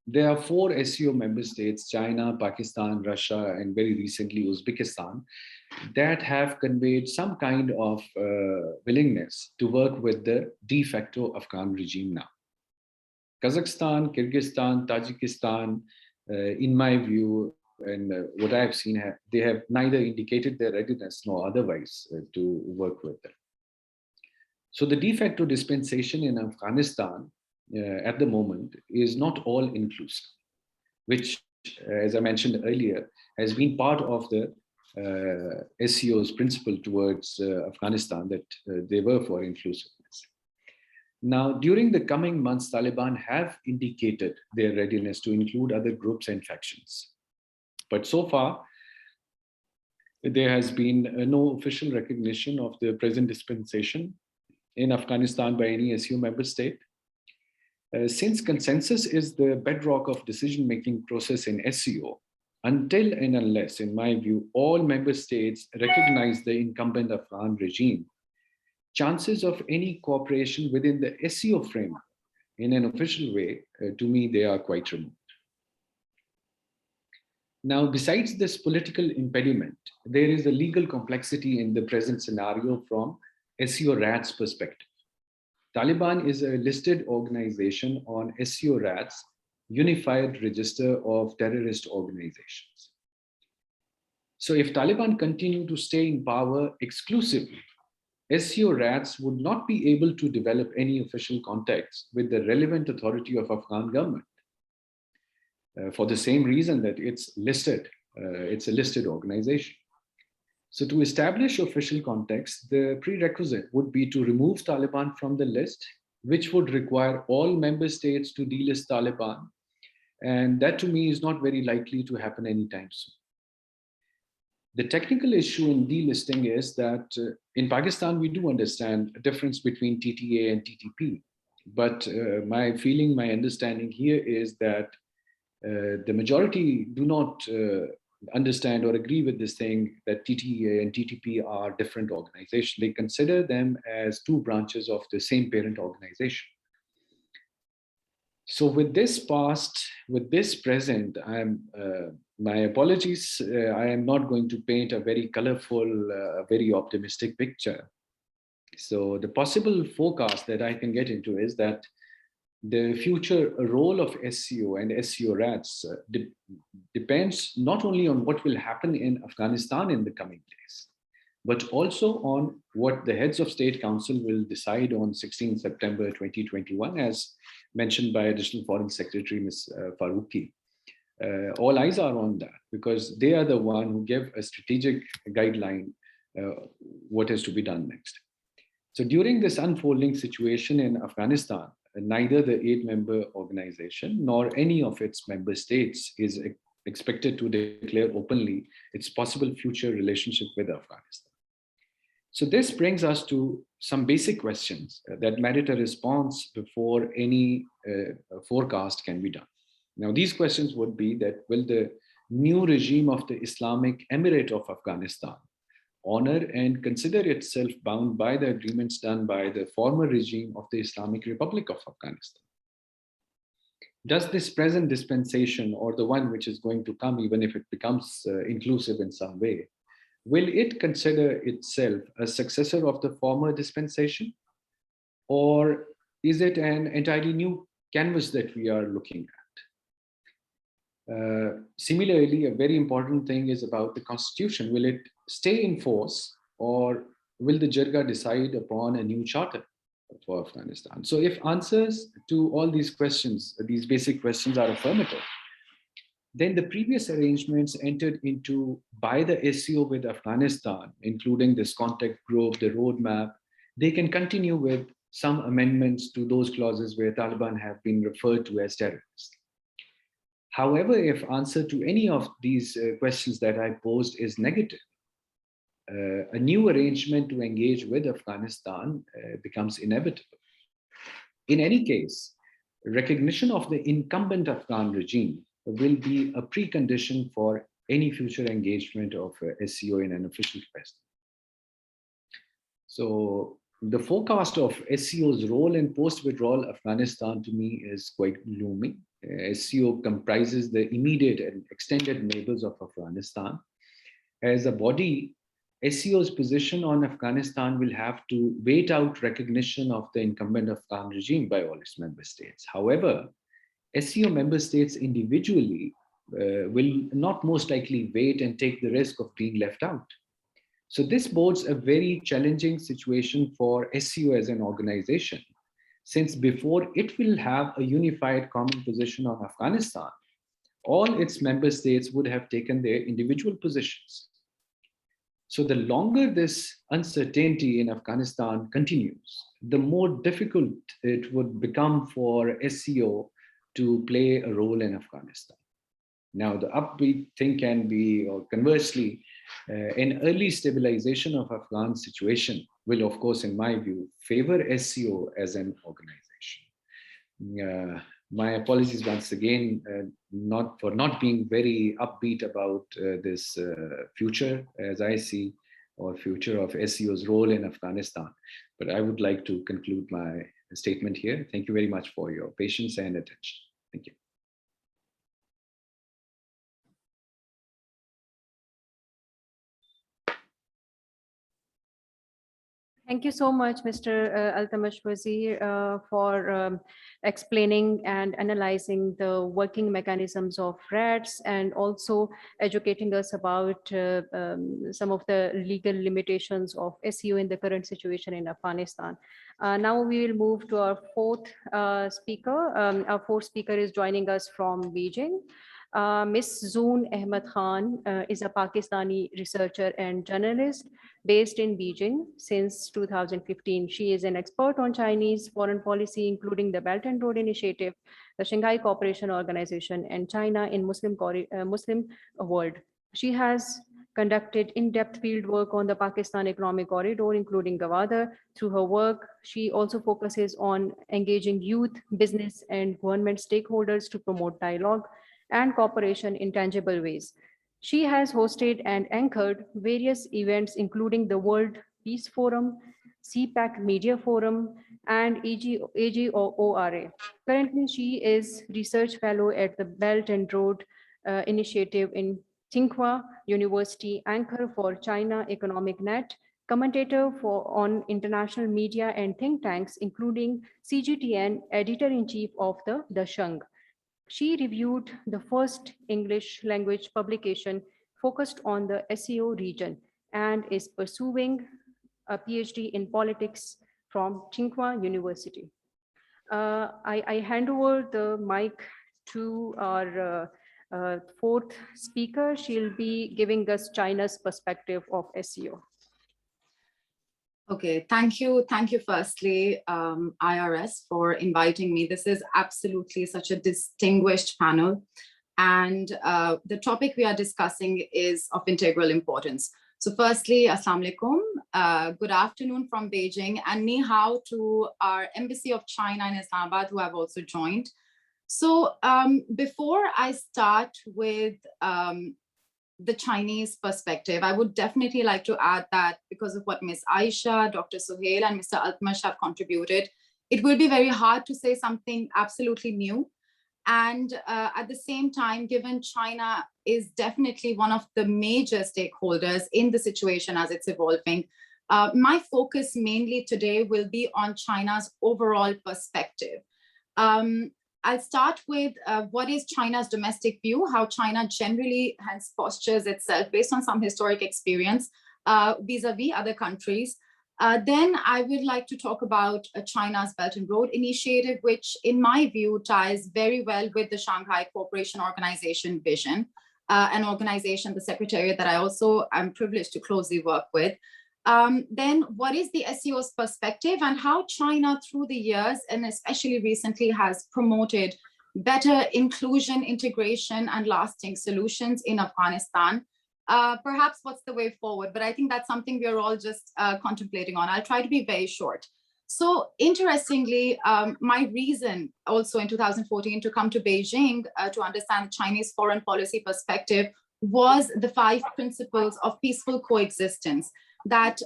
there are 4 SCO member states, China, Pakistan, Russia, and very recently Uzbekistan, that have conveyed some kind of willingness to work with the de facto Afghan regime now. Kazakhstan, Kyrgyzstan, Tajikistan, in my view, and what I have seen, they have neither indicated their readiness nor otherwise to work with them. So the de facto dispensation in Afghanistan at the moment is not all inclusive, which, as I mentioned earlier, has been part of the SCO's principle towards Afghanistan, that they were for inclusiveness. Now, during the coming months, Taliban have indicated their readiness to include other groups and factions. But so far, there has been no official recognition of the present dispensation in Afghanistan by any SCO member state. Since consensus is the bedrock of decision-making process in SCO, until and unless, in my view, all member states recognize the incumbent Afghan regime, chances of any cooperation within the SCO framework in an official way, to me, they are quite remote. Now, besides this political impediment, there is a legal complexity in the present scenario from SCO RATS perspective. Taliban is a listed organization on SCO RATS Unified Register of Terrorist Organizations. So if Taliban continue to stay in power exclusively, SCO RATS would not be able to develop any official contacts with the relevant authority of Afghan government. For the same reason that it's listed, it's a listed organization. So to establish official contacts, the prerequisite would be to remove Taliban from the list, which would require all member states to delist Taliban. And that to me is not very likely to happen anytime soon. The technical issue in delisting is that in Pakistan, we do understand a difference between TTA and TTP. But my feeling, my understanding here is that the majority do not understand or agree with this thing that TTA and TTP are different organizations. They consider them as 2 branches of the same parent organization. So with this past, with this present, my apologies, I am not going to paint a very colorful, very optimistic picture. So the possible forecast that I can get into is that the future role of SCO and SCO rats depends not only on what will happen in Afghanistan in the coming days, but also on what the heads of State Council will decide on 16 September 2021, as mentioned by Additional Foreign Secretary Ms. Farooqi. All eyes are on that because they are the one who give a strategic guideline what is to be done next. So during this unfolding situation in Afghanistan, neither the 8-member organization nor any of its member states is expected to declare openly its possible future relationship with Afghanistan. So this brings us to some basic questions that merit a response before any forecast can be done. Now, these questions would be that will the new regime of the Islamic Emirate of Afghanistan honor and consider itself bound by the agreements done by the former regime of the Islamic Republic of Afghanistan? Does this present dispensation, or the one which is going to come, even if it becomes inclusive in some way, will it consider itself a successor of the former dispensation? Or is it an entirely new canvas that we are looking at? Similarly, a very important thing is about the constitution. Will it stay in force, or will the Jirga decide upon a new charter for Afghanistan? So if answers to all these questions, these basic questions, are affirmative, then the previous arrangements entered into by the SCO with Afghanistan, including this contact group, the roadmap, they can continue with some amendments to those clauses where Taliban have been referred to as terrorists. However, if answer to any of these questions that I posed is negative, a new arrangement to engage with Afghanistan becomes inevitable. In any case, recognition of the incumbent Afghan regime will be a precondition for any future engagement of SCO in an official capacity. So the forecast of SCO's role in post-withdrawal Afghanistan to me is quite gloomy. SCO comprises the immediate and extended neighbors of Afghanistan. As a body, SCO's position on Afghanistan will have to wait out recognition of the incumbent Afghan regime by all its member states. However, SCO member states individually will not most likely wait and take the risk of being left out. So this bodes a very challenging situation for SCO as an organization, since before it will have a unified common position on Afghanistan, all its member states would have taken their individual positions. So the longer this uncertainty in Afghanistan continues, the more difficult it would become for SCO to play a role in Afghanistan. Now, the upbeat thing can be, or conversely, an early stabilization of Afghan situation will, of course, in my view, favor SCO as an organization. My apologies once again, for not being very upbeat about this future, as I see, or future of SCO's role in Afghanistan. But I would like to conclude my statement here. Thank you very much for your patience and attention. Thank you.
Thank you so much, Mr. ALTAMASH WAZIR, for explaining and analyzing the working mechanisms of RATS and also educating us about some of the legal limitations of SCO in the current situation in Afghanistan. Now we will move to our fourth speaker. Our fourth speaker is joining us from Beijing. Ms. ZOON Ahmed Khan is a Pakistani researcher and journalist based in Beijing since 2015. She is an expert on Chinese foreign policy, including the Belt and Road Initiative, the Shanghai Cooperation Organization, and China in Muslim world. She has conducted in-depth field work on the Pakistan Economic Corridor, including Gwadar. Through her work, she also focuses on engaging youth, business, and government stakeholders to promote dialogue and cooperation in tangible ways. She has hosted and anchored various events, including the World Peace Forum, CPAC Media Forum, and AGORA. Currently, she is research fellow at the Belt and Road Initiative in Tsinghua University, anchor for China Economic Net, commentator on international media and think tanks, including CGTN editor-in-chief of the Dashang. She reviewed the first English language publication focused on the SCO region and is pursuing a PhD in politics from Tsinghua University. I hand over the mic to our fourth speaker. She'll be giving us China's perspective of SCO.
Okay, thank you. Thank you firstly, IRS, for inviting me. This is absolutely such a distinguished panel. And the topic we are discussing is of integral importance. So firstly, Assalamu alaikum, good afternoon from Beijing, and ni hao to our Embassy of China in Islamabad, who have also joined. So before I start with the Chinese perspective, I would definitely like to add that because of what Ms. Aisha, Dr. Sohail, and Mr. ALTAMASH have contributed, it will be very hard to say something absolutely new. And at the same time, given China is definitely one of the major stakeholders in the situation as it's evolving, my focus mainly today will be on China's overall perspective. I'll start with what is China's domestic view, how China generally hence postures itself based on some historic experience vis-a-vis other countries. Then I would like to talk about China's Belt and Road Initiative, which in my view ties very well with the Shanghai Cooperation Organization vision, an organization, the secretariat that I also am privileged to closely work with. Then what is the SCO's perspective and how China through the years and especially recently has promoted better inclusion, integration and lasting solutions in Afghanistan. Perhaps what's the way forward, but I think that's something we're all just contemplating on. I'll try to be very short. So interestingly, my reason also in 2014 to come to Beijing to understand Chinese foreign policy perspective was the 5 principles of peaceful coexistence that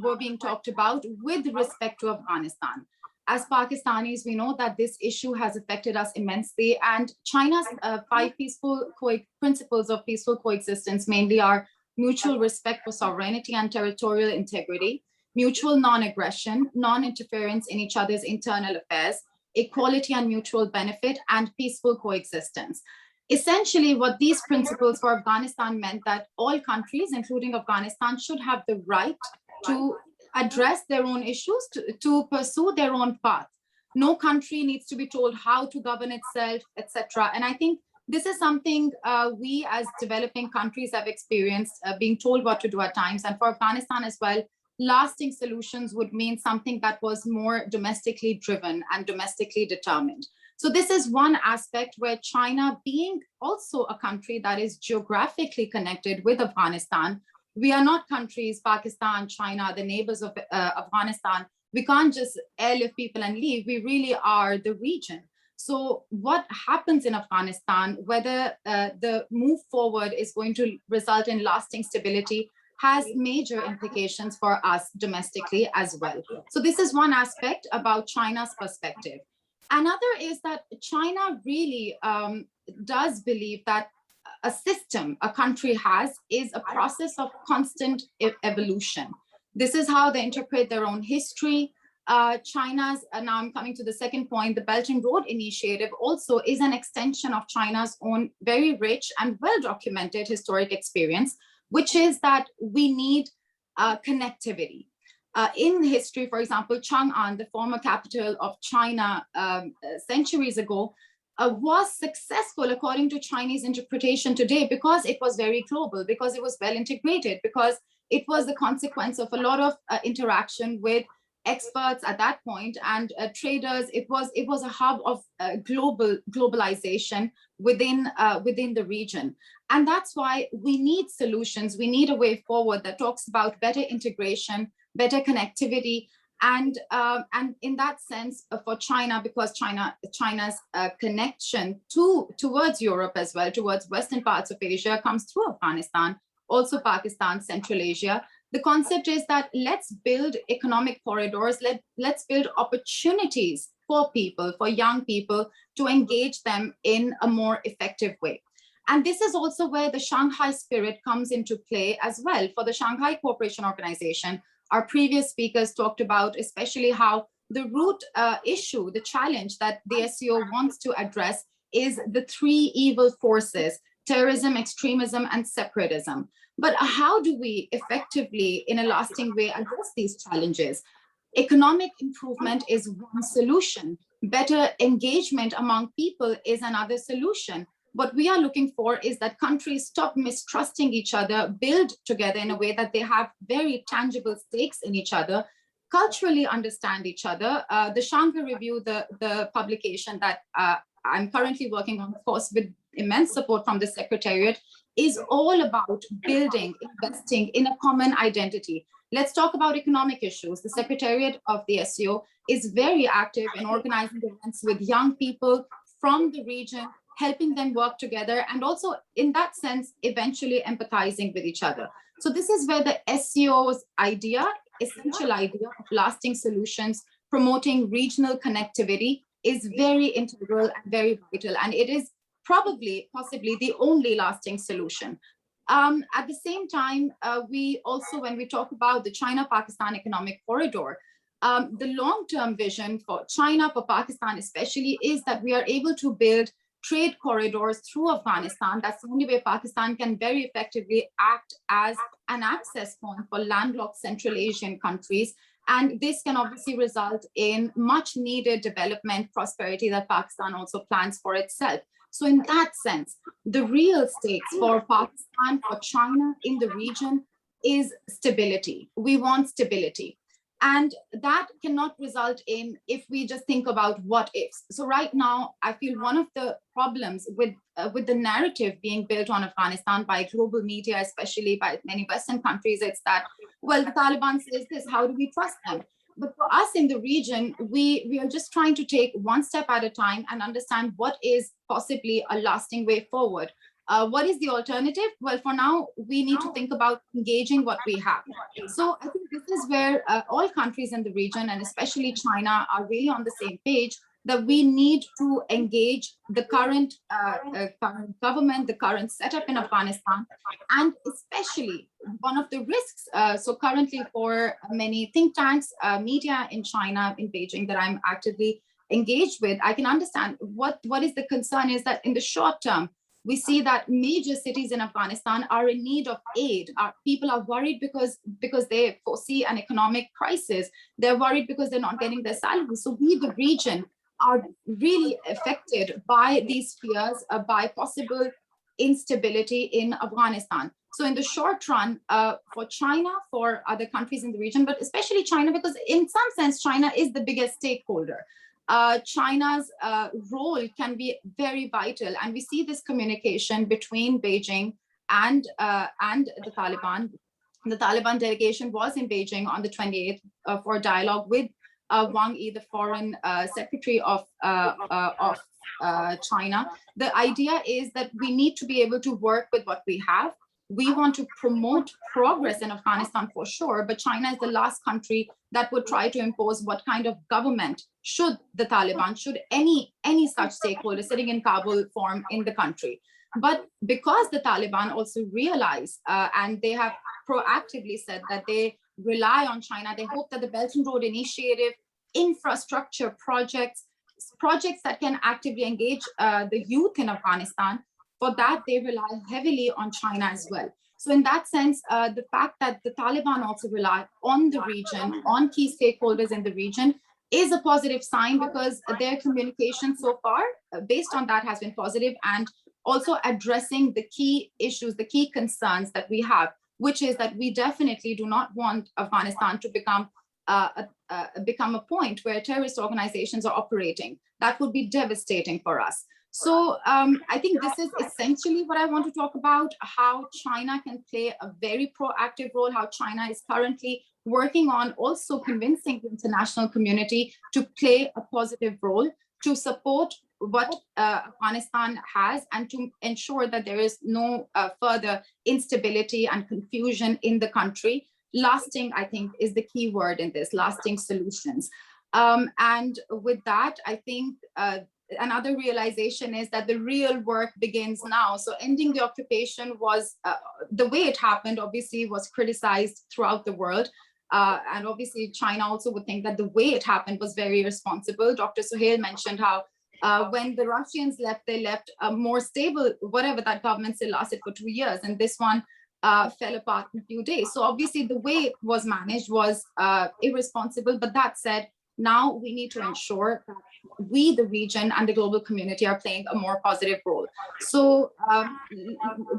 were being talked about with respect to Afghanistan. As Pakistanis, we know that this issue has affected us immensely, and China's 5 principles of peaceful coexistence mainly are mutual respect for sovereignty and territorial integrity, mutual non-aggression, non-interference in each other's internal affairs, equality and mutual benefit, and peaceful coexistence. Essentially, what these principles for Afghanistan meant that all countries, including Afghanistan, should have the right to address their own issues, to pursue their own path. No country needs to be told how to govern itself, etc. And I think this is something we as developing countries have experienced, being told what to do at times. And for Afghanistan as well, lasting solutions would mean something that was more domestically driven and domestically determined. So this is one aspect where China, being also a country that is geographically connected with Afghanistan, we are not countries, Pakistan, China, the neighbors of Afghanistan. We can't just airlift people and leave. We really are the region. So what happens in Afghanistan, whether the move forward is going to result in lasting stability, has major implications for us domestically as well. So this is one aspect about China's perspective. Another is that China really does believe that a system a country has is a process of constant evolution. This is how they interpret their own history. China's, now I'm coming to the second point, the Belt and Road Initiative also is an extension of China's own very rich and well-documented historic experience, which is that we need connectivity. In history, for example, Chang'an, the former capital of China centuries ago, was successful according to Chinese interpretation today because it was very global, because it was well integrated, because it was the consequence of a lot of interaction with experts at that point and traders. It was a hub of globalization within the region. And that's why we need solutions. We need a way forward that talks about better integration, better connectivity, and in that sense for China, because China's connection towards Europe as well, towards western parts of Asia comes through Afghanistan, also Pakistan, Central Asia. The concept is that let's build economic corridors, let's build opportunities for people, for young people, to engage them in a more effective way. And this is also where the Shanghai spirit comes into play as well. For the Shanghai Cooperation Organization, our previous speakers talked about especially how the root issue, the challenge that the SCO wants to address is the three evil forces: terrorism, extremism, and separatism. But how do we effectively, in a lasting way, address these challenges? Economic improvement is one solution. Better engagement among people is another solution. What we are looking for is that countries stop mistrusting each other, build together in a way that they have very tangible stakes in each other, culturally understand each other. The Shanghai Review, the publication that I'm currently working on, of course, with immense support from the Secretariat, is all about building, investing in a common identity. Let's talk about economic issues. The Secretariat of the SCO is very active in organizing events with young people from the region, helping them work together, and also in that sense, eventually empathizing with each other. So this is where the SCO's idea, essential idea of lasting solutions, promoting regional connectivity is very integral and very vital. And it is probably, possibly the only lasting solution. At the same time, we also, when we talk about the China-Pakistan economic corridor, the long-term vision for China, for Pakistan especially, is that we are able to build trade corridors through Afghanistan. That's the only way Pakistan can very effectively act as an access point for landlocked Central Asian countries. And this can obviously result in much needed development, prosperity that Pakistan also plans for itself. So in that sense, the real stakes for Pakistan, for China in the region is stability. We want stability. And that cannot result in if we just think about what ifs. So right now, I feel one of the problems with the narrative being built on Afghanistan by global media, especially by many Western countries, it's that, well, the Taliban says this, how do we trust them? But for us in the region, we are just trying to take one step at a time and understand what is possibly a lasting way forward. What is the alternative? Well, for now, we need to think about engaging what we have. So I think this is where all countries in the region, and especially China, are really on the same page, that we need to engage the current government, the current setup in Afghanistan, and especially one of the risks. So currently for many think tanks, media in China, in Beijing, that I'm actively engaged with, I can understand what is the concern is that in the short term, we see that major cities in Afghanistan are in need of aid. People are worried because they foresee an economic crisis. They're worried because they're not getting their salaries. So we, the region, are really affected by these fears, by possible instability in Afghanistan. So in the short run, for China, for other countries in the region, but especially China, because in some sense, China is the biggest stakeholder. China's role can be very vital. And we see this communication between Beijing and the Taliban. The Taliban delegation was in Beijing on the 28th for a dialogue with Wang Yi, the foreign secretary of China. The idea is that we need to be able to work with what we have. We want to promote progress in Afghanistan for sure, but China is the last country that would try to impose what kind of government should the Taliban, should any such stakeholder sitting in Kabul form in the country. But because the Taliban also realize, and they have proactively said that they rely on China, they hope that the Belt and Road Initiative, infrastructure projects that can actively engage the youth in Afghanistan, for that, they rely heavily on China as well. So in that sense, the fact that the Taliban also rely on the region, on key stakeholders in the region, is a positive sign, because their communication so far, based on that, has been positive, and also addressing the key issues, the key concerns that we have, which is that we definitely do not want Afghanistan to become a point where terrorist organizations are operating. That would be devastating for us. So I think this is essentially what I want to talk about, how China can play a very proactive role, how China is currently working on also convincing the international community to play a positive role, to support what Afghanistan has, and to ensure that there is no further instability and confusion in the country. Lasting, I think, is the key word in this, lasting solutions. And with that, I think another realization is that the real work begins now. So ending the occupation was, the way it happened, obviously was criticized throughout the world. And obviously China also would think that the way it happened was very irresponsible. Dr. Sohail mentioned how when the Russians left, they left a more stable, whatever that government still lasted for 2 years. And this one fell apart in a few days. So obviously the way it was managed was irresponsible. But that said, now we need to ensure that we, the region and the global community, are playing a more positive role. So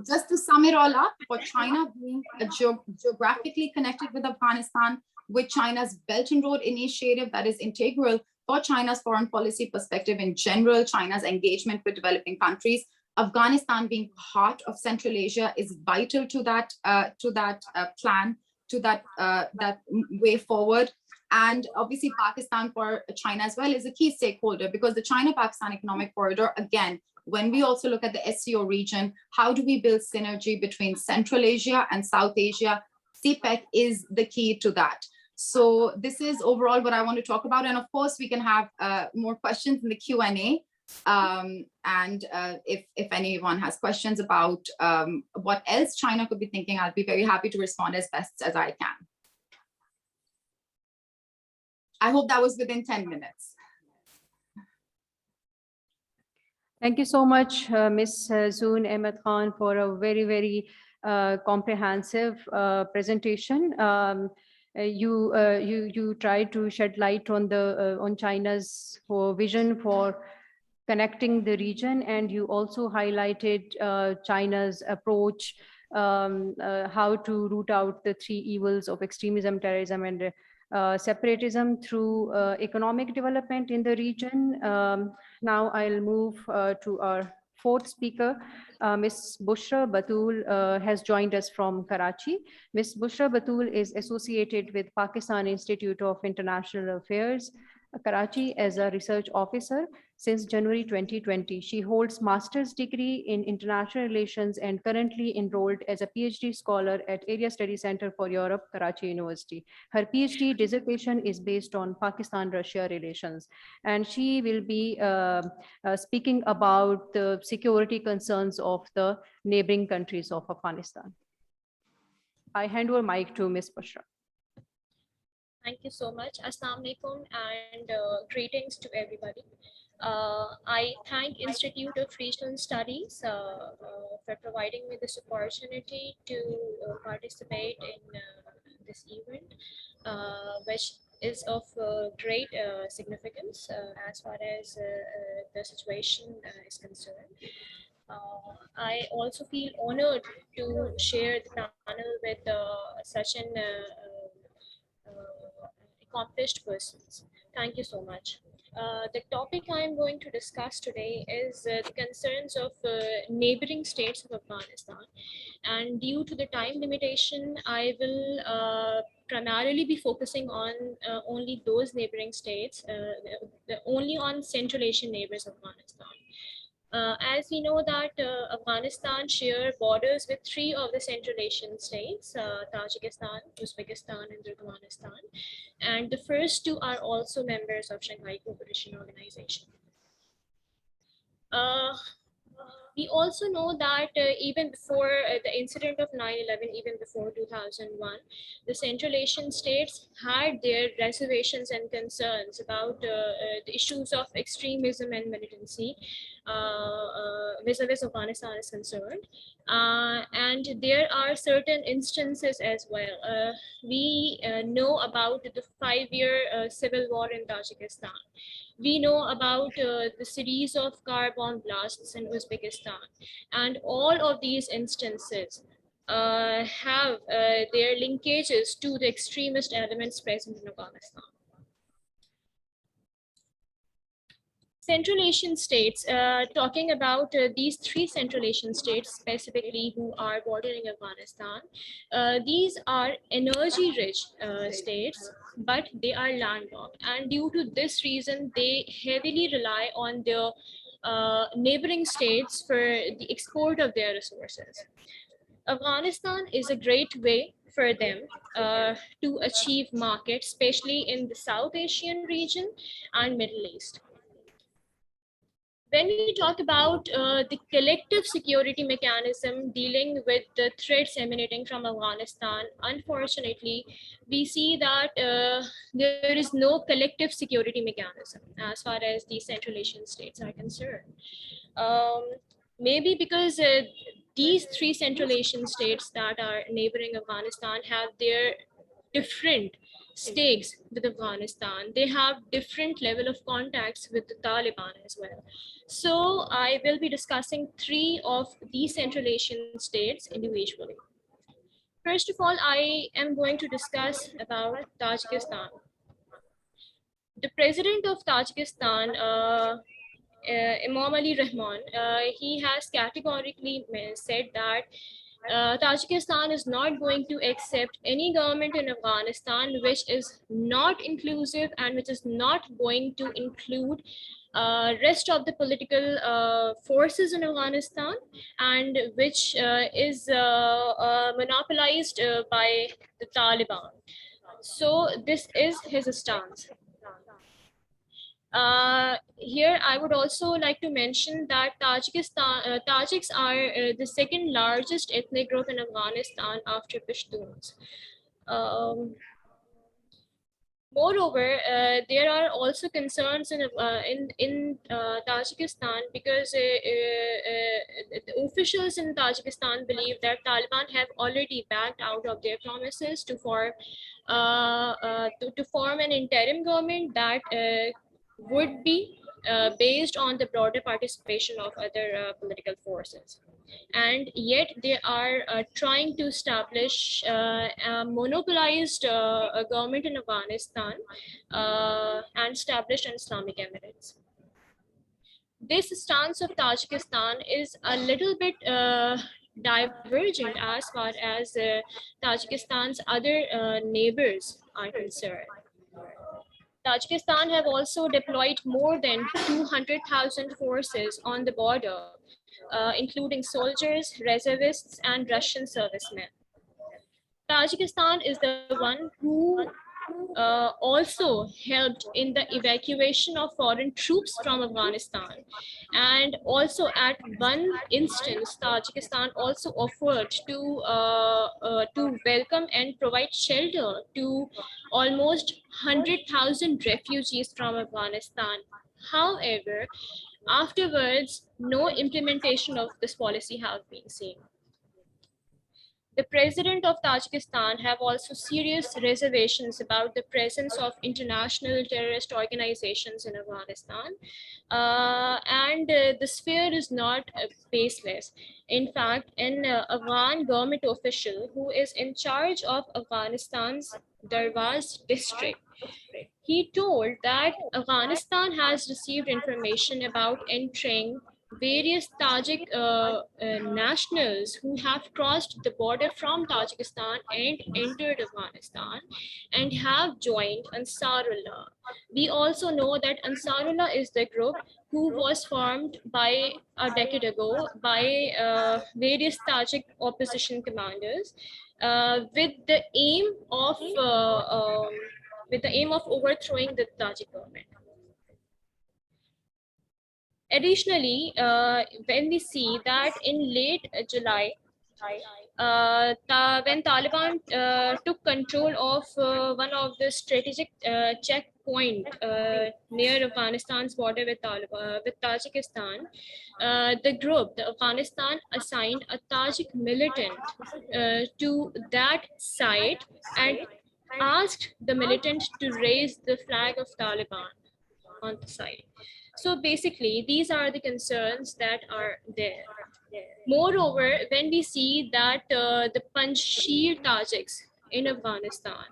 just to sum it all up, for China being geographically connected with Afghanistan, with China's Belt and Road Initiative that is integral for China's foreign policy perspective in general, China's engagement with developing countries, Afghanistan being part of Central Asia is vital to that plan, to that way forward. And obviously Pakistan for China as well is a key stakeholder, because the China-Pakistan Economic Corridor, again, when we also look at the SCO region, how do we build synergy between Central Asia and South Asia? CPEC is the key to that. So this is overall what I want to talk about. And of course, we can have more questions in the Q&A. If anyone has questions about what else China could be thinking, I'll be very happy to respond as best as I can. I hope that was within 10 minutes.
Thank you so much, Ms. ZOON Ahmed Khan, for a very, very comprehensive presentation. You tried to shed light on on China's vision for connecting the region, and you also highlighted China's approach, how to root out the 3 evils of extremism, terrorism, and separatism through economic development in the region. Now I'll move to our 4th speaker. Ms. BUSHRA BATOOL has joined us from Karachi. Ms. BUSHRA BATOOL is associated with Pakistan Institute of International Affairs, Karachi, as a research officer since January 2020. She holds master's degree in international relations and currently enrolled as a PhD scholar at Area Study Center for Europe, Karachi University. Her PhD dissertation is based on Pakistan-Russia relations, and she will be speaking about the security concerns of the neighboring countries of Afghanistan. I hand over mic to Ms. BUSHRA.
Thank you so much. Assalamu alaikum and greetings to everybody. I thank Institute of Regional Studies for providing me this opportunity to participate in this event, which is of great significance as far as the situation is concerned. I also feel honored to share the panel with such an accomplished persons. Thank you so much. The topic I'm going to discuss today is the concerns of neighboring states of Afghanistan. And due to the time limitation, I will primarily be focusing on only those neighboring states, only on Central Asian neighbors of Afghanistan. As we know that Afghanistan shares borders with 3 of the Central Asian states, Tajikistan, Uzbekistan, and Turkmenistan. And the first 2 are also members of Shanghai Cooperation Organization. We also know that even before the incident of 9/11, even before 2001, the Central Asian states had their reservations and concerns about the issues of extremism and militancy vis-a-vis Afghanistan is concerned. And there are certain instances as well. We know about the 5-year civil war in Tajikistan. We know about the series of car bomb blasts in Uzbekistan. And all of these instances have their linkages to the extremist elements present in Afghanistan. Central Asian states, talking about these 3 Central Asian states specifically who are bordering Afghanistan, these are energy-rich states, but they are landlocked. And due to this reason, they heavily rely on their neighboring states for the export of their resources. Afghanistan is a great way for them to achieve markets, especially in the South Asian region and Middle East. when we talk about the collective security mechanism dealing with the threats emanating from Afghanistan, unfortunately, we see that there is no collective security mechanism as far as the Central Asian states are concerned. Um, Maybe because these three Central Asian states that are neighboring Afghanistan have their different stakes with Afghanistan. They have different level of contacts with the Taliban as well. So I will be discussing three of these Central Asian states individually. First of all, I am going to discuss about Tajikistan. The president of Tajikistan, Imam Ali Rahman, he has categorically said that Tajikistan is not going to accept any government in Afghanistan which is not inclusive and which is not going to include rest of the political forces in Afghanistan, and which is monopolized by the Taliban. So this is his stance. Here, I would also like to mention that Tajiks are the second largest ethnic group in Afghanistan after Pashtuns. Moreover, there are also concerns in Tajikistan because the officials in Tajikistan believe that Taliban have already backed out of their promises to form an interim government that would be based on the broader participation of other political forces. And yet they are trying to establish a monopolized government in Afghanistan and establish an Islamic Emirates. This stance of Tajikistan is a little bit divergent as far as Tajikistan's other neighbors are concerned. Tajikistan have also deployed more than 200,000 forces on the border, including soldiers, reservists, and Russian servicemen. Tajikistan is the one who also helped in the evacuation of foreign troops from Afghanistan. And also at one instance, Tajikistan also offered to welcome and provide shelter to almost 100,000 refugees from Afghanistan. However, afterwards, no implementation of this policy have been seen. The president of Tajikistan have also serious reservations about the presence of international terrorist organizations in Afghanistan. The fear is not baseless. In fact, an Afghan government official who is in charge of Afghanistan's Darwaz district, he told that Afghanistan has received information about entering various Tajik nationals who have crossed the border from Tajikistan and entered Afghanistan and have joined Ansarullah. We also know that Ansarullah is the group who was formed by a decade ago by various Tajik opposition commanders with the aim of overthrowing the Tajik government. Additionally, when we see that in late July, when Taliban took control of one of the strategic checkpoint near Afghanistan's border with Tajikistan, the Afghanistan assigned a Tajik militant to that site and asked the militant to raise the flag of Taliban on the site. So basically, these are the concerns that are there. Moreover, when we see that the Panjshir Tajiks in Afghanistan,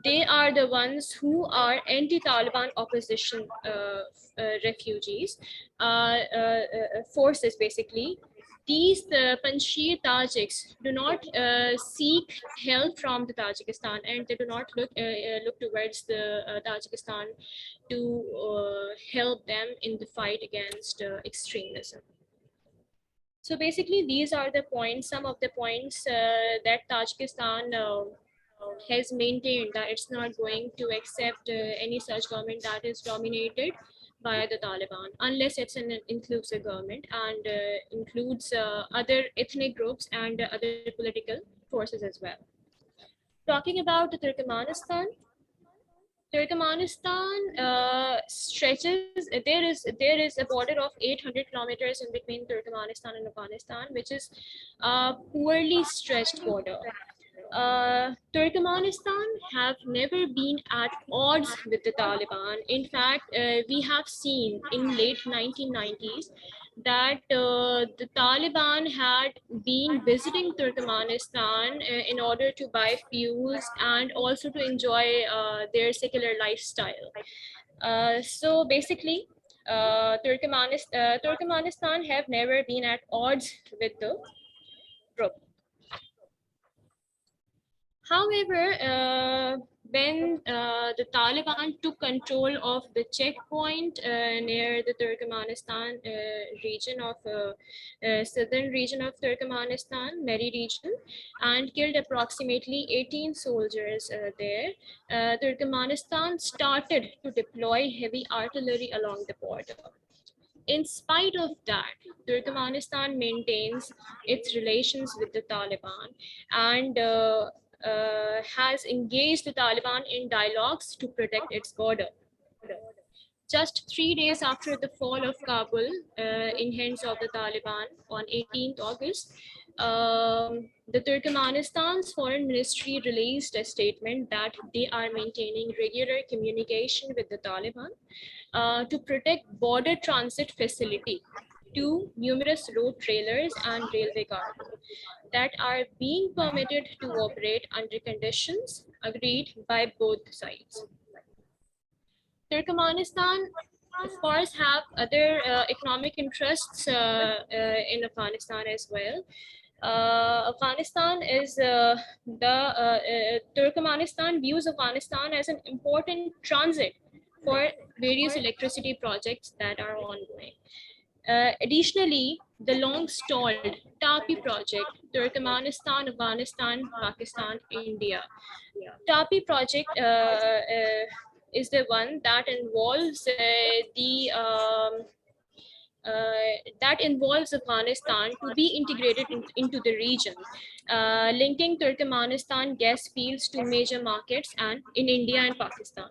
they are the ones who are anti-Taliban opposition refugees, forces basically. These Panjshir Tajiks do not seek help from the Tajikistan, and they do not look towards the Tajikistan to help them in the fight against extremism. So basically, these are the points, some of the points that Tajikistan has maintained, that it's not going to accept any such government that is dominated by the Taliban, unless it's an inclusive government and includes other ethnic groups and other political forces as well. Talking about the Turkmenistan stretches. There is a border of 800 kilometers in between Turkmenistan and Afghanistan, which is a poorly stretched border. Turkmenistan have never been at odds with the Taliban. In fact, we have seen in late 1990s that the Taliban had been visiting Turkmenistan in order to buy fuels and also to enjoy their secular lifestyle. So basically, Turkmenistan have never been at odds with the group. However, when the Taliban took control of the checkpoint near the Turkmenistan region of southern region of Turkmenistan, Meri region, and killed approximately 18 soldiers there, Turkmenistan started to deploy heavy artillery along the border. In spite of that, Turkmenistan maintains its relations with the Taliban and has engaged the Taliban in dialogues to protect its border. Just 3 days after the fall of Kabul in hands of the Taliban on 18th August, the Turkmenistan's foreign ministry released a statement that they are maintaining regular communication with the Taliban to protect border transit facility to numerous road trailers and railway cargo that are being permitted to operate under conditions agreed by both sides. Turkmenistan, of course, have other economic interests in Afghanistan as well. Afghanistan is Turkmenistan views Afghanistan as an important transit for various electricity projects that are ongoing. Additionally, the long-stalled TAPI project, Turkmenistan, Afghanistan, Pakistan, India. TAPI project is the one that involves Afghanistan to be integrated into the region, linking Turkmenistan gas fields to major markets and in India and Pakistan.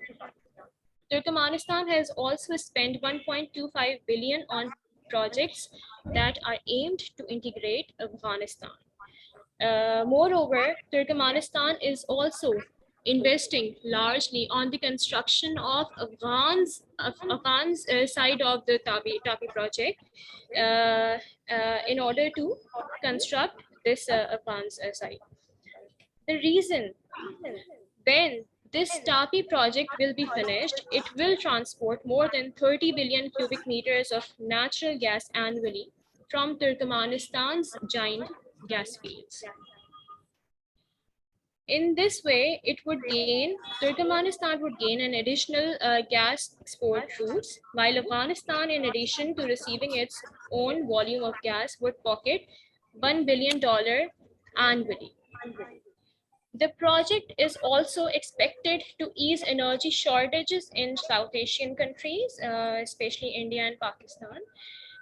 Turkmenistan has also spent 1.25 billion on projects that are aimed to integrate Afghanistan. Moreover, Turkmenistan is also investing largely on the construction of Afghan's side of the TAPI project in order to construct this Afghan's side. The reason when this TAPI project will be finished, it will transport more than 30 billion cubic meters of natural gas annually from Turkmenistan's giant gas fields. In this way, Turkmenistan would gain an additional gas export routes, while Afghanistan, in addition to receiving its own volume of gas, would pocket $1 billion annually. The project is also expected to ease energy shortages in South Asian countries, especially India and Pakistan.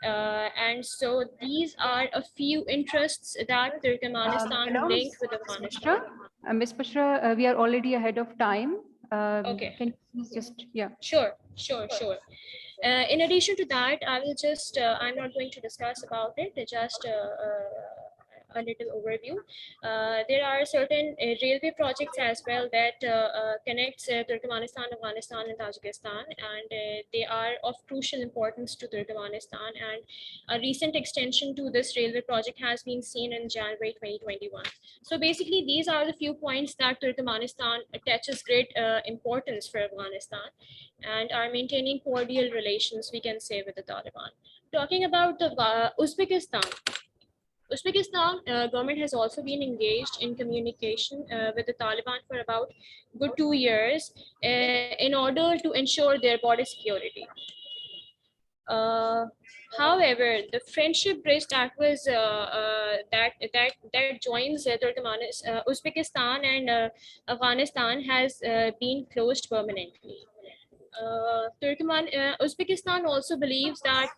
And so these are a few interests that Turkmenistan linked with Afghanistan.
Ms. Bushra, we are already ahead of time.
Okay.
Can you just, yeah.
Sure. In addition to that, I will just, I'm not going to discuss about it, just a little overview. There are certain railway projects as well that connects Turkmenistan, Afghanistan, and Tajikistan, and they are of crucial importance to Turkmenistan. And a recent extension to this railway project has been seen in January 2021. So basically, these are the few points that Turkmenistan attaches great importance for Afghanistan and are maintaining cordial relations, we can say, with the Taliban. Talking about the Uzbekistan government has also been engaged in communication with the Taliban for about good 2 years in order to ensure their border security. However, the friendship bridge that was that joins Uzbekistan and Afghanistan has been closed permanently. Uzbekistan also believes that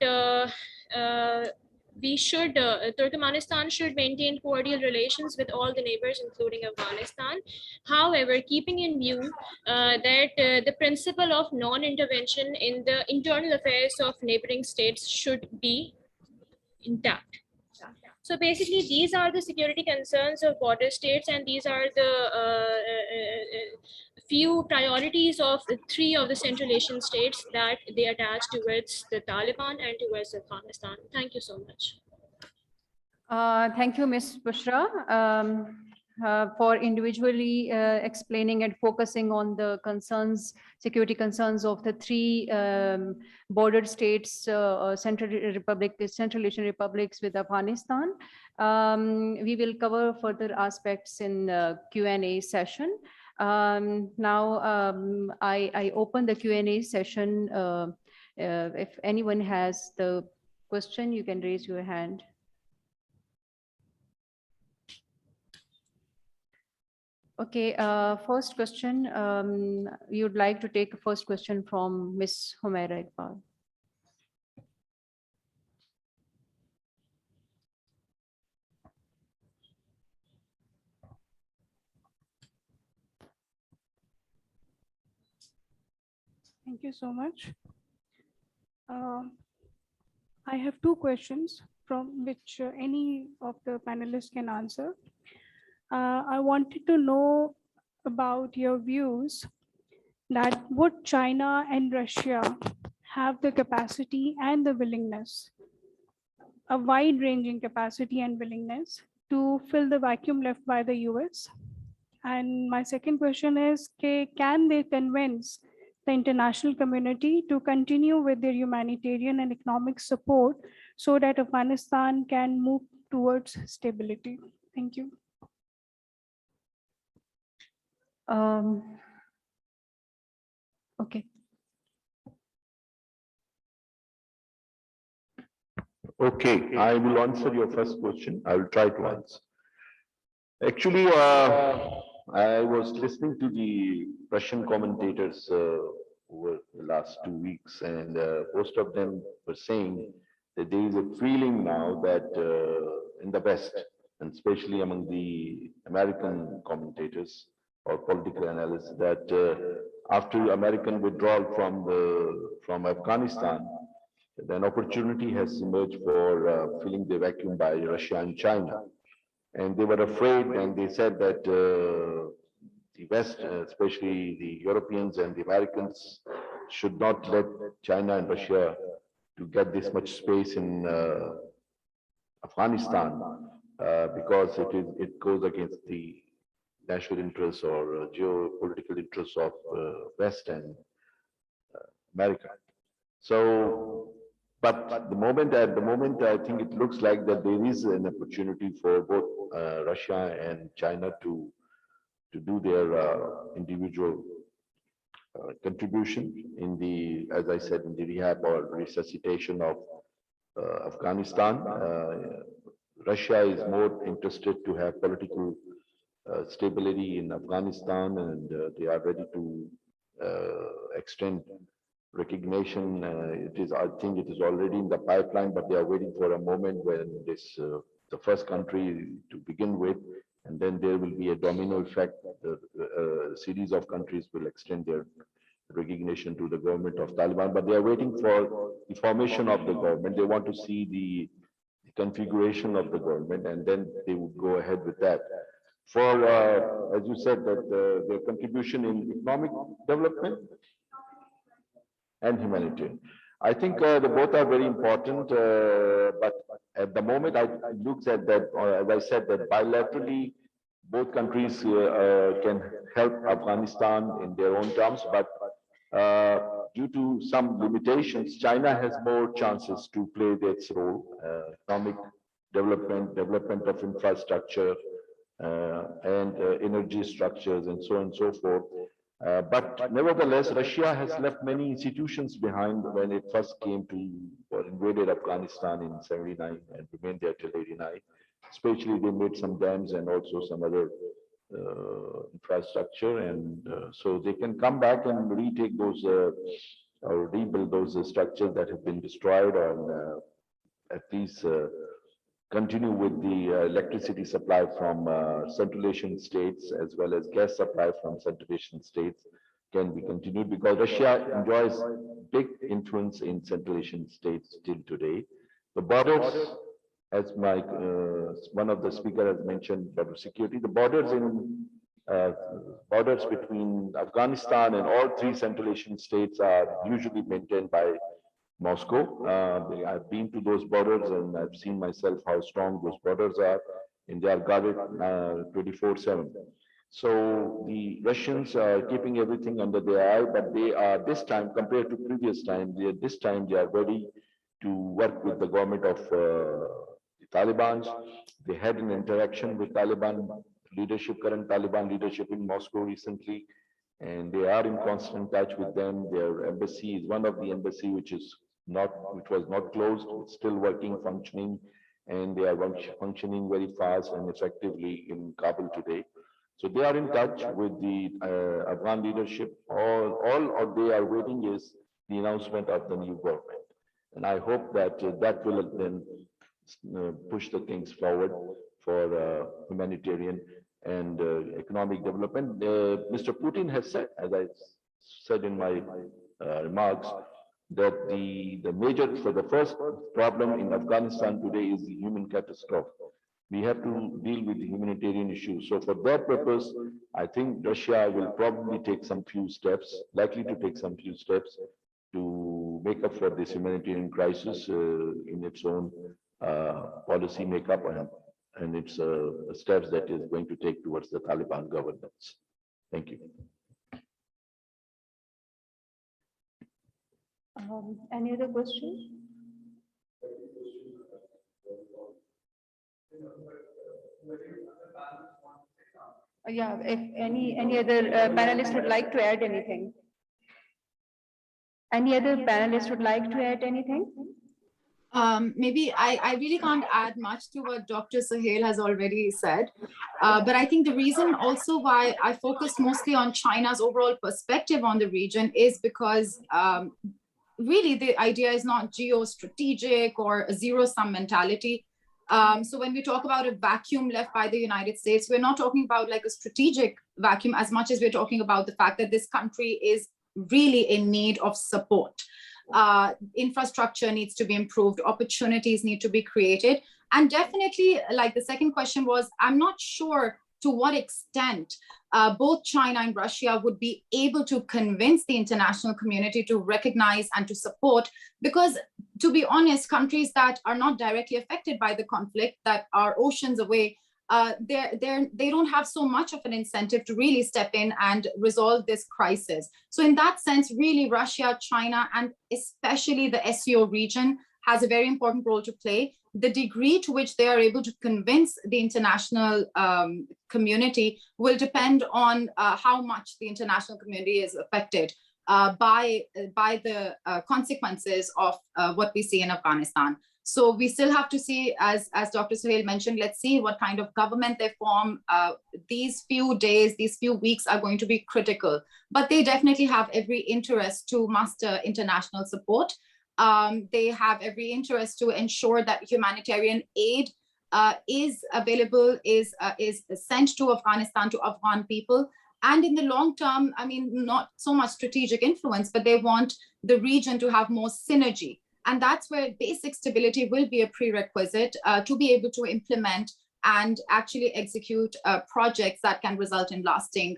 Turkmenistan should maintain cordial relations with all the neighbors, including Afghanistan. However, keeping in view that the principle of non-intervention in the internal affairs of neighboring states should be intact. So basically, these are the security concerns of border states, and these are the few priorities of the three of the Central Asian states that they attach towards the Taliban and towards Afghanistan. Thank you so much.
Thank you, Ms. Bushra, for individually explaining and focusing on the concerns, security concerns of the three border states, Central Asian republics with Afghanistan. We will cover further aspects in the Q&A session. Now, I open the Q&A session. If anyone has the question, you can raise your hand. Okay, first question, you'd like to take a first question from Ms. Humaira Iqbal.
Thank you so much. I have two questions from which any of the panelists can answer. I wanted to know about your views that would China and Russia have the capacity and the willingness, a wide-ranging capacity and willingness to fill the vacuum left by the US? And my second question is, can they convince the international community to continue with their humanitarian and economic support so that Afghanistan can move towards stability? Thank you.
Okay.
Okay, I will answer your first question. I will try to answer. Actually, I was listening to the Russian commentators over the last 2 weeks, and most of them were saying that there is a feeling now that in the West, and especially among the American commentators or political analysts, that after American withdrawal from Afghanistan, an opportunity has emerged for filling the vacuum by Russia and China. And they were afraid, and they said that the West, especially the Europeans and the Americans, should not let China and Russia to get this much space in Afghanistan because it goes against the national interests or geopolitical interests of West and America. So, but at the moment, I think it looks like that there is an opportunity for both Russia and China to do their individual contribution in the, as I said, in the rehab or resuscitation of Afghanistan. Russia is more interested to have political stability in Afghanistan, and they are ready to extend recognition. I think it is already in the pipeline, but they are waiting for a moment when this the first country to begin with, and then there will be a domino effect. The series of countries will extend their recognition to the government of Taliban, but they are waiting for the formation of the government. They want to see the configuration of the government, and then they would go ahead with that. For, as you said, that their contribution in economic development and humanitarian. I think the both are very important, but at the moment, it looks at that, as I said, that bilaterally, both countries can help Afghanistan in their own terms, but due to some limitations, China has more chances to play its role, economic development of infrastructure, and energy structures, and so on and so forth. But nevertheless, Russia has left many institutions behind when it first came to or invaded Afghanistan in '79 and remained there till '89. Especially, they made some dams and also some other infrastructure, and so they can come back and retake those or rebuild those structures that have been destroyed, and at least continue with the electricity supply from Central Asian states, as well as gas supply from Central Asian states can be continued, because Russia enjoys big influence in Central Asian states till today. The borders, as my one of the speakers has mentioned, border security, the borders in borders between Afghanistan and all three Central Asian states are usually maintained by Moscow. I've been to those borders and I've seen myself how strong those borders are, and they are guarded 24/7. So the Russians are keeping everything under their eye, but they are this time, compared to previous time, this time they are ready to work with the government of the Taliban. They had an interaction with Taliban leadership, current Taliban leadership in Moscow recently, and they are in constant touch with them. Their embassy is one of the embassy which was not closed, it's still working, functioning, and they are functioning very fast and effectively in Kabul today. So they are in touch with the Afghan leadership. All they are waiting is the announcement of the new government. And I hope that that will then push the things forward for humanitarian and economic development. Mr. Putin has said, as I said in my remarks, that the first problem in Afghanistan today is the human catastrophe. We have to deal with the humanitarian issues. So for that purpose, I think Russia will probably take some few steps, likely to take some few steps to make up for this humanitarian crisis in its own policy makeup and its steps that is going to take towards the Taliban governance. Thank you.
Any other questions? Yeah, if any other panelists would like to add anything. Any other panelists would like to add anything?
Maybe I really can't add much to what Dr. Sohail has already said, but I think the reason also why I focused mostly on China's overall perspective on the region is because really the idea is not geostrategic or a zero-sum mentality. So when we talk about a vacuum left by the United States, we're not talking about like a strategic vacuum as much as we're talking about the fact that this country is really in need of support. Infrastructure needs to be improved, opportunities need to be created. And definitely, like the second question was, I'm not sure to what extent both China and Russia would be able to convince the international community to recognize and to support, because to be honest, countries that are not directly affected by the conflict, that are oceans away, they don't have so much of an incentive to really step in and resolve this crisis. So in that sense, really Russia, China, and especially the SCO region has a very important role to play. The degree to which they are able to convince the international community will depend on how much the international community is affected by the consequences of what we see in Afghanistan. So we still have to see, as Dr. Sohail mentioned, let's see what kind of government they form. These few days, these few weeks are going to be critical, but they definitely have every interest to muster international support. They have every interest to ensure that humanitarian aid is available, is sent to Afghanistan, to Afghan people. And in the long term, I mean, not so much strategic influence, but they want the region to have more synergy. And that's where basic stability will be a prerequisite to be able to implement and actually execute projects that can result in lasting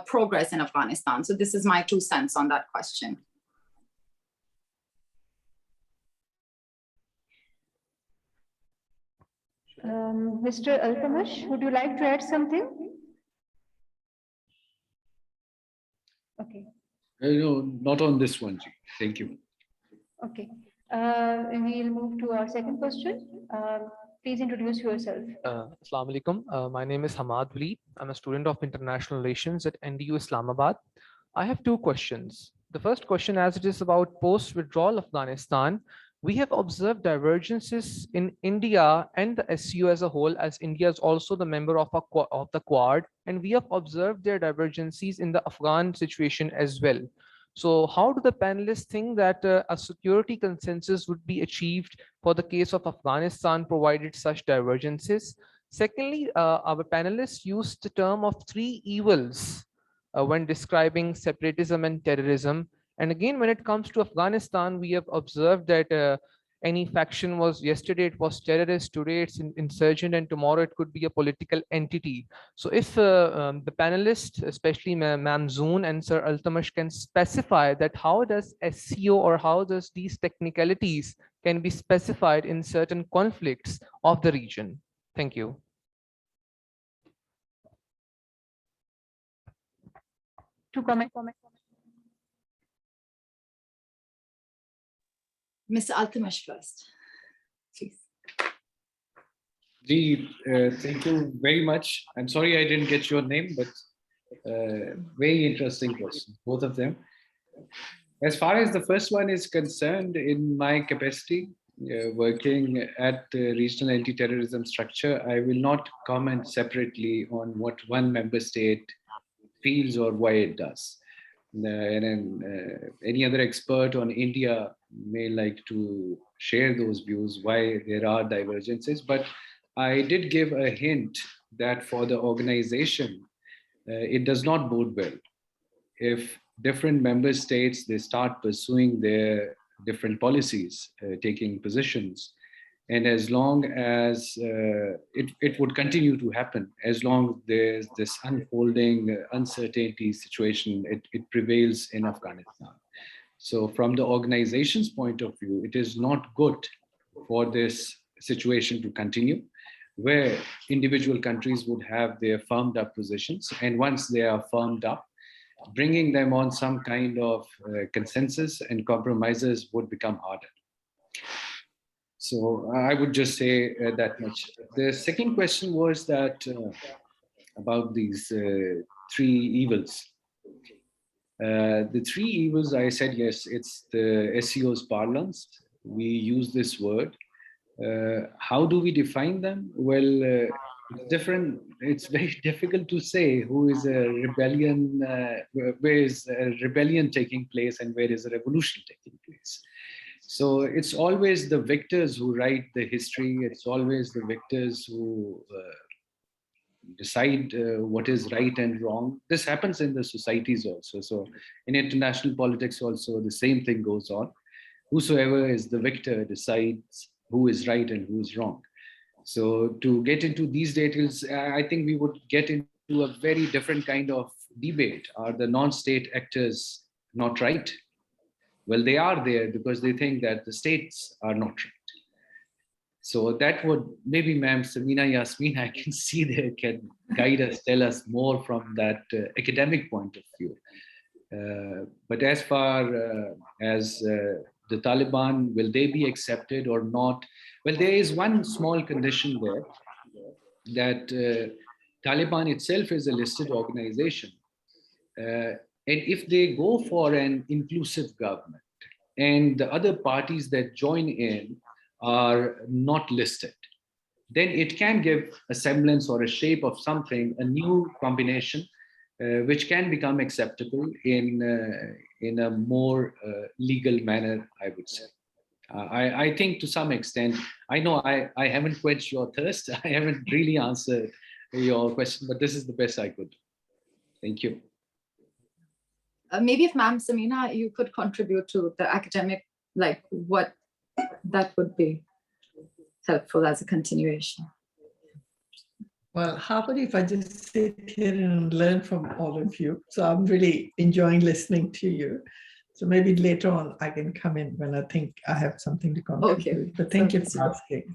progress in Afghanistan. So this is my 2 cents on that question.
Mr. Altamash, would you like to add something? Okay.
No, not on this one, Ji. Thank you.
Okay. We'll move to our second question. Please introduce yourself.
Assalamu alaikum. My name is Hamad Wali. I'm a student of International Relations at NDU Islamabad. I have 2 questions. The first question, as it is about post-withdrawal Afghanistan, we have observed divergences in India and the SCO as a whole, as India is also the member of the Quad, and we have observed their divergences in the Afghan situation as well. So how do the panelists think that a security consensus would be achieved for the case of Afghanistan provided such divergences? Secondly, our panelists used the term of three evils when describing separatism and terrorism. And again, when it comes to Afghanistan, we have observed that any faction was yesterday, it was terrorist, today it's insurgent, and tomorrow it could be a political entity. So if the panelists, especially Ma'am ZOON and Sir ALTAMASH, can specify that how does SCO or how does these technicalities can be specified in certain conflicts of the region. Thank you.
To comment.
Mr. ALTAMASH first, please.
Thank you very much. I'm sorry I didn't get your name, but very interesting question, both of them. As far as the first one is concerned, in my capacity, working at the regional anti-terrorism structure, I will not comment separately on what one member state feels or why it does. Any other expert on India may like to share those views, why there are divergences. But I did give a hint that for the organization, it does not bode well. If different member states, they start pursuing their different policies, taking positions, and as long as it would continue to happen, as long as there's this unfolding uncertainty situation, it prevails in Afghanistan. So from the organization's point of view, it is not good for this situation to continue, where individual countries would have their firmed up positions. And once they are firmed up, bringing them on some kind of consensus and compromises would become harder. So I would just say that much. The second question was that about these three evils. The three evils, I said, yes, it's the SCO's parlance. We use this word. How do we define them? Well, it's different. It's very difficult to say who is a rebellion, where is a rebellion taking place and where is a revolution taking place. So it's always the victors who write the history. It's always the victors who decide what is right and wrong. This happens in the societies also. So in international politics also, the same thing goes on. Whosoever is the victor decides who is right and who is wrong. So to get into these details, I think we would get into a very different kind of debate. Are the non-state actors not right? Well, they are there because they think that the states are not right. So that would, maybe Ma'am Samina Yasmin, I can see there, can guide us, tell us more from that academic point of view. But as far as the Taliban, will they be accepted or not? Well, there is one small condition there, that Taliban itself is a listed organization. And if they go for an inclusive government and the other parties that join in are not listed, then it can give a semblance or a shape of something, a new combination, which can become acceptable in a more legal manner, I would say. I think to some extent, I know I haven't quenched your thirst. I haven't really answered your question, but this is the best I could do. Thank you.
Maybe if Ma'am Samina, you could contribute to the academic, like what that would be helpful as a continuation.
Well, how about if I just sit here and learn from all of you? So I'm really enjoying listening to you. So maybe later on I can come in when I think I have something to contribute. Okay. But thank you for asking.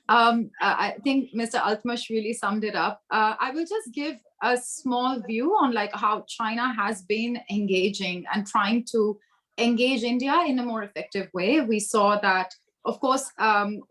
I think Mr. ALTAMASH really summed it up. I will just give a small view on like how China has been engaging and trying to engage India in a more effective way. We saw that, of course,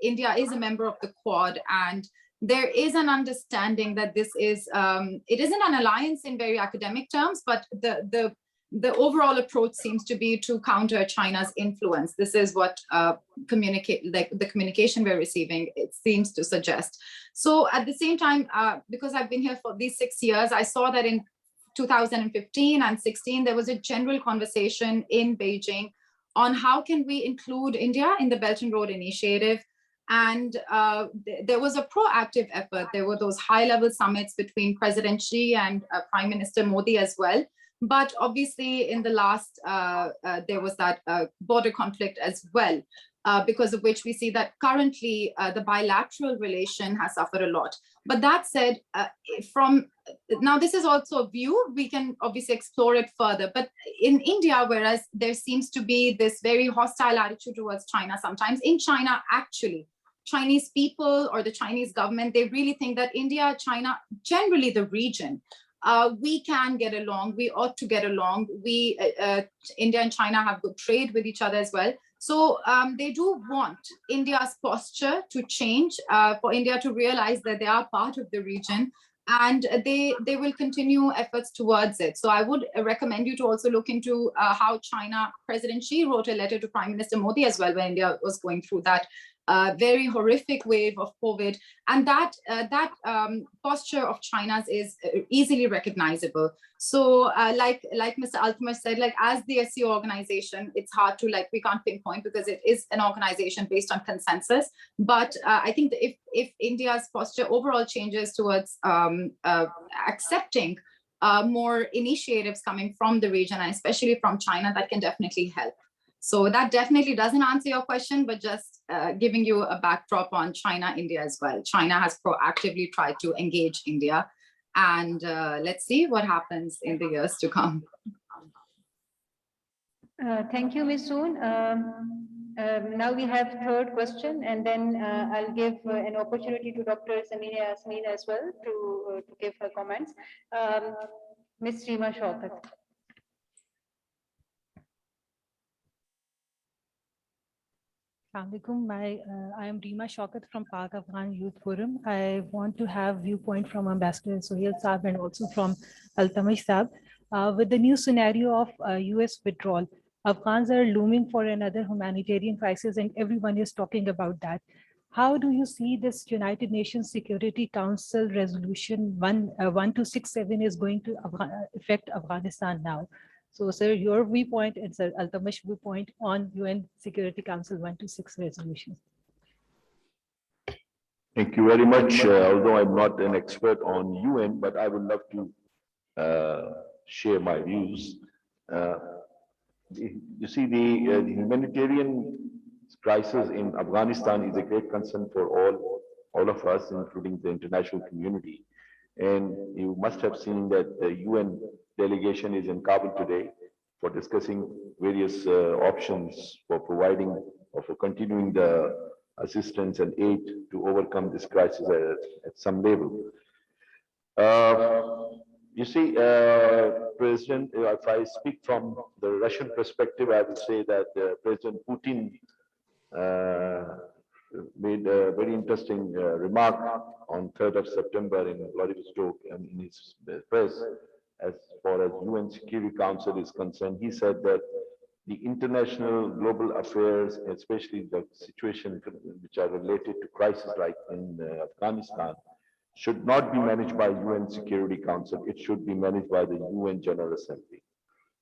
India is a member of the Quad, and there is an understanding that this is, it isn't an alliance in very academic terms, but the the overall approach seems to be to counter China's influence. This is what the communication we're receiving, it seems to suggest. So at the same time, because I've been here for these 6 years, I saw that in 2015 and 16, there was a general conversation in Beijing on how can we include India in the Belt and Road Initiative. And there was a proactive effort. There were those high-level summits between President Xi and Prime Minister Modi as well. But obviously in the last, there was that border conflict as well, because of which we see that currently the bilateral relation has suffered a lot. But that said, now this is also a view, we can obviously explore it further, but in India, whereas there seems to be this very hostile attitude towards China sometimes, in China actually, Chinese people or the Chinese government, they really think that India, China, generally the region, we can get along, we ought to get along. India and China have good trade with each other as well. So they do want India's posture to change, for India to realize that they are part of the region, and they will continue efforts towards it. So I would recommend you to also look into how China, President Xi wrote a letter to Prime Minister Modi as well when India was going through that very horrific wave of COVID. And that posture of China's is easily recognizable. So like Mr. Altamash said, like as the SCO organization, it's hard to we can't pinpoint because it is an organization based on consensus. But I think that if India's posture overall changes towards accepting more initiatives coming from the region, and especially from China, that can definitely help. So that definitely doesn't answer your question, but just giving you a backdrop on China, India as well. China has proactively tried to engage India, and let's see what happens in the years to come.
Thank you, Ms. Zoon. Now we have third question, and then I'll give an opportunity to Dr. Samina Yasmeen as well to give her comments. Ms. Reema Shaukat.
Assalamualaikum. I am Reema Shaukat from Pak Afghan Youth Forum. I want to have viewpoint from Ambassador Sohail Saab and also from ALTAMASH Saab. With the new scenario of US withdrawal, Afghans are looming for another humanitarian crisis, and everyone is talking about that. How do you see this United Nations Security Council resolution 1267 is going to affect Afghanistan now? So, sir, your viewpoint and Sir Altamash viewpoint on UN Security Council 126 resolution.
Thank you very much. Although I'm not an expert on UN, but I would love to share my views. You see, the humanitarian crisis in Afghanistan is a great concern for all of us, including the international community. And you must have seen that the UN delegation is in Kabul today for discussing various options for providing or for continuing the assistance and aid to overcome this crisis at some level. You see, President, if I speak from the Russian perspective, I would say that President Putin made a very interesting remark on 3rd of September in Vladivostok and in his press. As far as UN Security Council is concerned, he said that the international global affairs, especially the situation which are related to crises like in Afghanistan, should not be managed by UN Security Council. It should be managed by the UN General Assembly.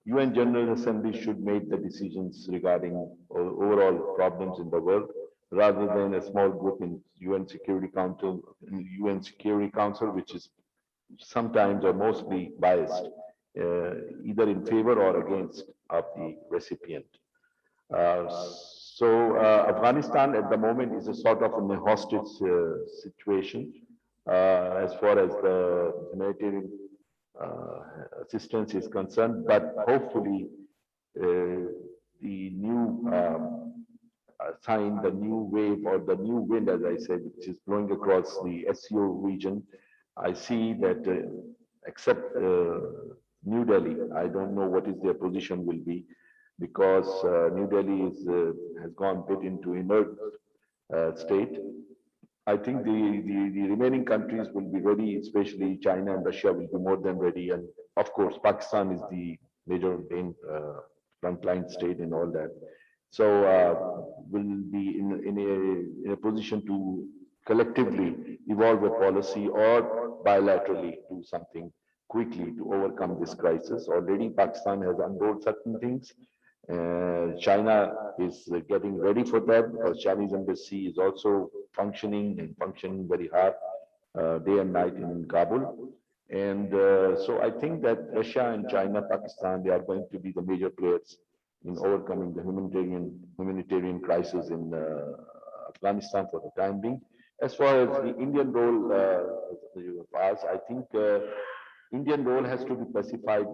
UN General Assembly should make the decisions regarding overall problems in the world, rather than a small group in UN Security Council, which is sometimes or mostly biased, either in favor or against of the recipient. Afghanistan at the moment is a sort of a hostage situation as far as the humanitarian assistance is concerned, but hopefully the new sign, the new wave or the new wind, as I said, which is blowing across the SCO region, I see that except New Delhi, I don't know what is their position will be, because New Delhi has gone a bit into inert state. I think the remaining countries will be ready, especially China and Russia will be more than ready. And of course, Pakistan is the major main frontline state and all that. So we'll be in a position to collectively evolve a policy or bilaterally do something quickly to overcome this crisis. Already Pakistan has unrolled certain things. China is getting ready for that because Chinese embassy is also functioning and functioning very hard day and night in Kabul. And so I think that Russia and China, Pakistan, they are going to be the major players in overcoming the humanitarian crisis in Afghanistan for the time being. As far as the Indian role I think Indian role has to be specified.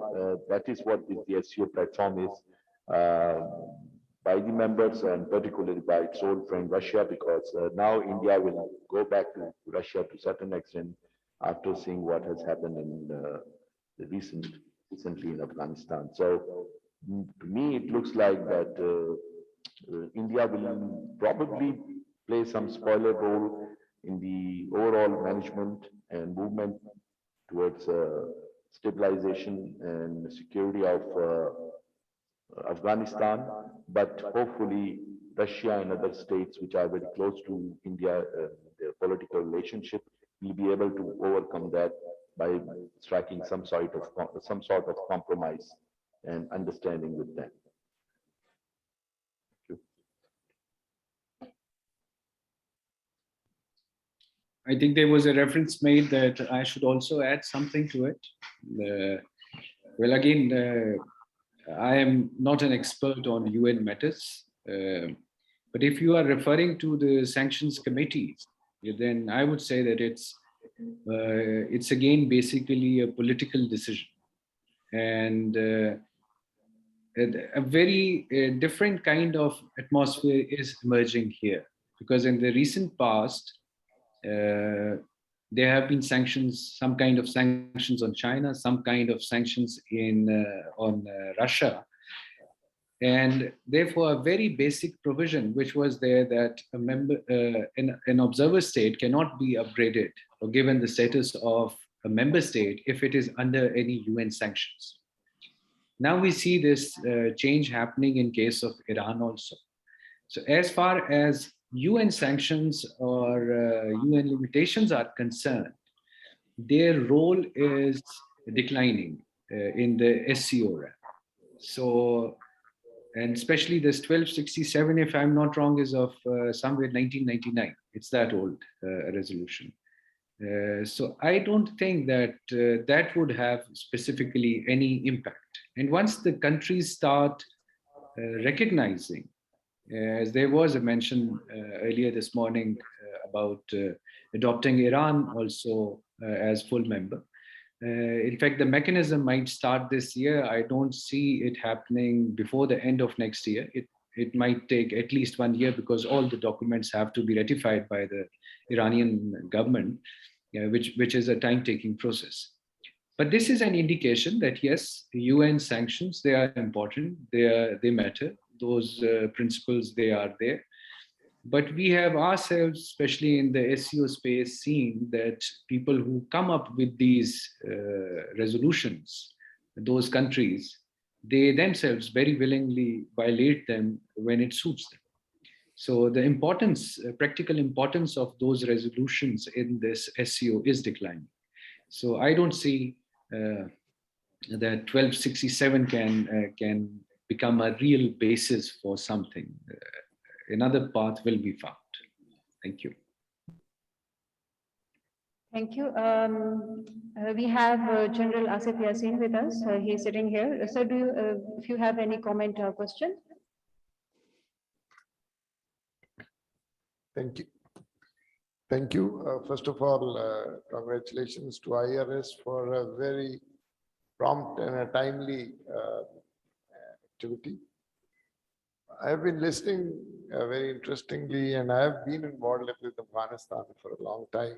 That is what the SCO platform is by the members and particularly by its old friend Russia, because now India will go back to Russia to a certain extent after seeing what has happened in the recently in Afghanistan. So to me, it looks like that India will probably play some spoiler role in the overall management and movement towards stabilization and security of Afghanistan, but hopefully Russia and other states which are very close to India, their political relationship, will be able to overcome that by striking some sort of compromise and understanding with them.
I think there was a reference made that I should also add something to it. Well, again, I am not an expert on UN matters, but if you are referring to the sanctions committees, then I would say that it's again basically a political decision, and a very different kind of atmosphere is emerging here, because in the recent past, there have been sanctions, some kind of sanctions on China, some kind of sanctions on Russia. And therefore, a very basic provision which was there that a member, an observer state cannot be upgraded or given the status of a member state if it is under any UN sanctions. Now we see this change happening in case of Iran also. So as far as UN sanctions or UN limitations are concerned, their role is declining in the SCO realm. So, and especially this 1267, if I'm not wrong, is of somewhere 1999. It's that old resolution. So I don't think that that would have specifically any impact. And once the countries start recognizing, as there was a mention earlier this morning about adopting Iran also as full member. In fact, the mechanism might start this year. I don't see it happening before the end of next year. It might take at least 1 year because all the documents have to be ratified by the Iranian government, which is a time-taking process. But this is an indication that yes, the UN sanctions, they are important, they matter. Those principles, they are there. But we have ourselves, especially in the SCO space, seen that people who come up with these resolutions, those countries, they themselves very willingly violate them when it suits them. So the importance, practical importance of those resolutions in this SCO is declining. So I don't see that 1267 can become a real basis for something. Another path will be found. Thank you.
Thank you. We have General Asif Yassin with us. He's sitting here. So if you have any comment or question?
Thank you. Thank you. First of all, congratulations to IRS for a very prompt and a timely activity. I have been listening very interestingly, and I have been involved with Afghanistan for a long time,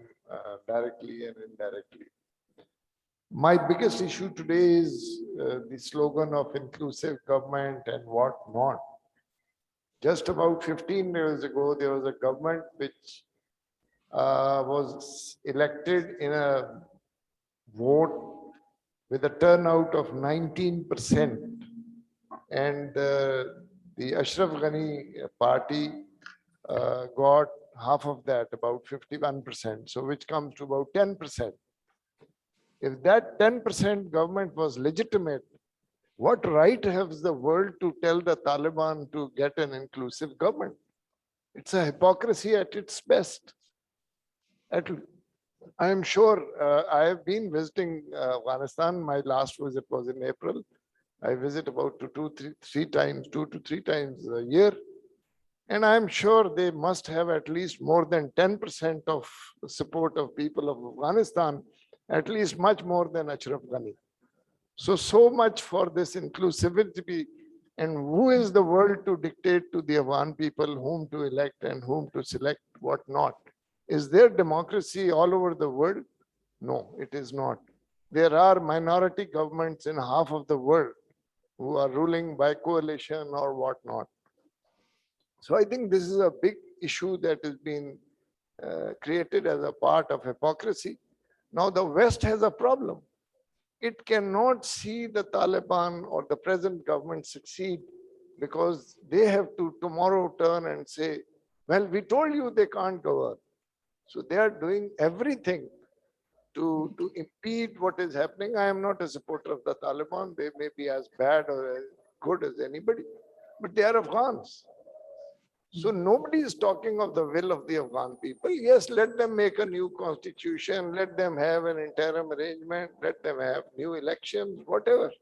directly and indirectly. My biggest issue today is the slogan of inclusive government and what not. Just about 15 years ago, there was a government which was elected in a vote with a turnout of 19%. And the Ashraf Ghani party got half of that, about 51%, so which comes to about 10%. If that 10% government was legitimate, what right has the world to tell the Taliban to get an inclusive government? It's a hypocrisy at its best. I am sure I have been visiting Afghanistan. My last visit was in April. I visit about two to three times a year. And I'm sure they must have at least more than 10% of support of people of Afghanistan, at least much more than Ashraf Ghani. So much for this inclusivity. And who is the world to dictate to the Afghan people whom to elect and whom to select, what not? Is there democracy all over the world? No, it is not. There are minority governments in half of the world who are ruling by coalition or whatnot. So I think this is a big issue that has been created as a part of hypocrisy. Now the West has a problem. It cannot see the Taliban or the present government succeed because they have to tomorrow turn and say, well, we told you they can't govern. So they are doing everything to impede what is happening. I am not a supporter of the Taliban. They may be as bad or as good as anybody, but they are Afghans. So nobody is talking of the will of the Afghan people. Yes, let them make a new constitution, let them have an interim arrangement, let them have new elections, whatever.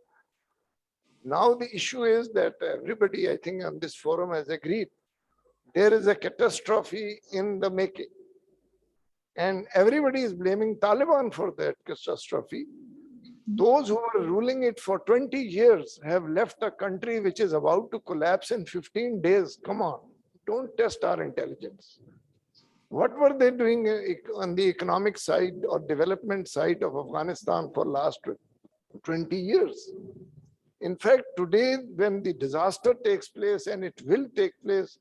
Now the issue is that everybody, I think, on this forum has agreed, there is a catastrophe in the making. And everybody is blaming Taliban for that catastrophe. Those who were ruling it for 20 years have left a country which is about to collapse in 15 days. Come on. Don't test our intelligence. What were they doing on the economic side or development side of Afghanistan for last 20 years? In fact, today, when the disaster takes place, and it will take place,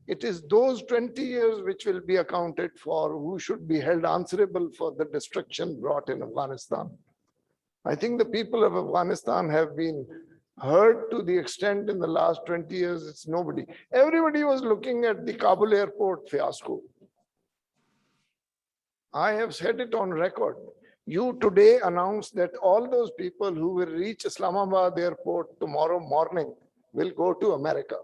it is those 20 years which will be accounted for, who should be held answerable for the destruction brought in Afghanistan. I think the people of Afghanistan have been hurt to the extent in the last 20 years, it's nobody. Everybody was looking at the Kabul airport fiasco. I have said it on record. You today announced that all those people who will reach Islamabad airport tomorrow morning will go to America.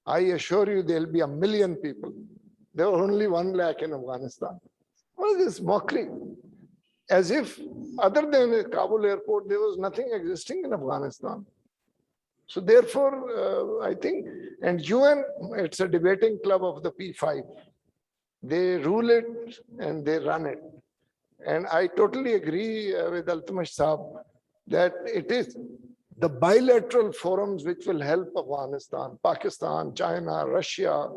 I assure you there will be 1 million people. There were only 1 lakh in Afghanistan. What is this mockery? As if other than the Kabul airport, there was nothing existing in Afghanistan. So therefore, I think, and UN, it's a debating club of the P5. They rule it and they run it. And I totally agree with ALTAMASH Saab that it is the bilateral forums which will help Afghanistan, Pakistan, China, Russia,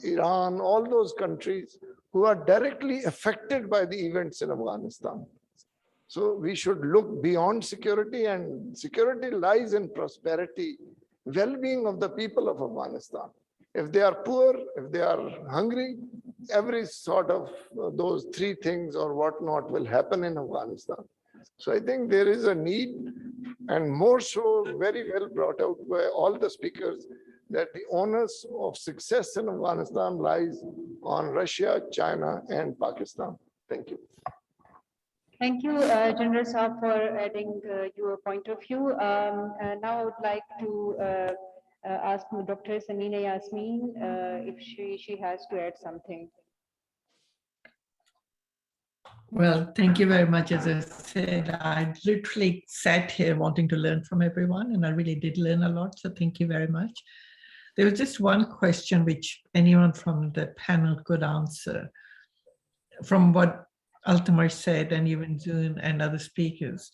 Iran, all those countries who are directly affected by the events in Afghanistan. So we should look beyond security, and security lies in prosperity, well-being of the people of Afghanistan. If they are poor, if they are hungry, every sort of those 3 things or whatnot will happen in Afghanistan. So I think there is a need, and more so very well brought out by all the speakers, that the onus of success in Afghanistan lies on Russia, China, and Pakistan. Thank you.
Thank you, General Saab, for adding your point of view. Now I would like to ask Dr. Samina Yasmeen if she has to add something.
Well, thank you very much. As I said, I literally sat here wanting to learn from everyone, and I really did learn a lot. So thank you very much. There was just one question which anyone from the panel could answer. From what ALTAMASH said, and even ZOON and other speakers,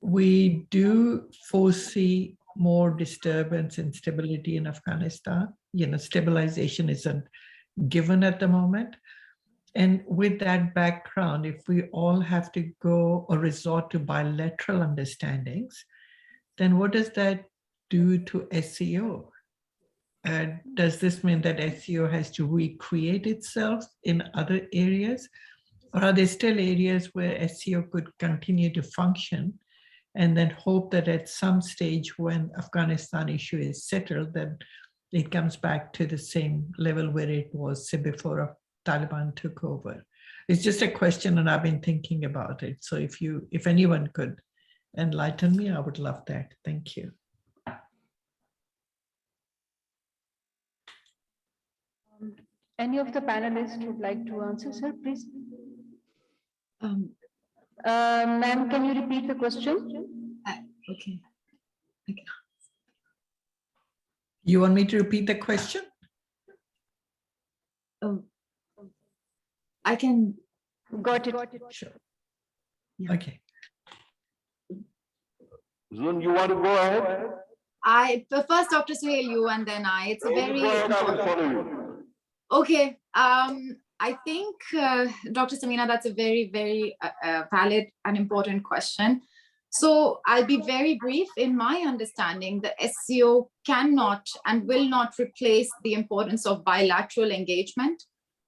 we do foresee more disturbance and instability in Afghanistan. You know, stabilization isn't given at the moment. And with that background, if we all have to go or resort to bilateral understandings, then what does that do to SCO? Does this mean that SCO has to recreate itself in other areas? Or are there still areas where SCO could continue to function and then hope that at some stage when Afghanistan issue is settled, then it comes back to the same level where it was, say, before Taliban took over. It's just a question, and I've been thinking about it. So if anyone could enlighten me, I would love that. Thank you.
Any of the panelists would like to answer, sir, please? Ma'am, can you repeat the question?
Okay.
You want me to repeat the question?
I can.
Got it.
Sure. Okay.
Zoon, you want to go ahead?
First Dr. Sohail, you, and then I. It's a very important. Okay. I think, Dr. Samina, that's a very, very valid and important question. So I'll be very brief. In my understanding, the SCO cannot and will not replace the importance of bilateral engagement,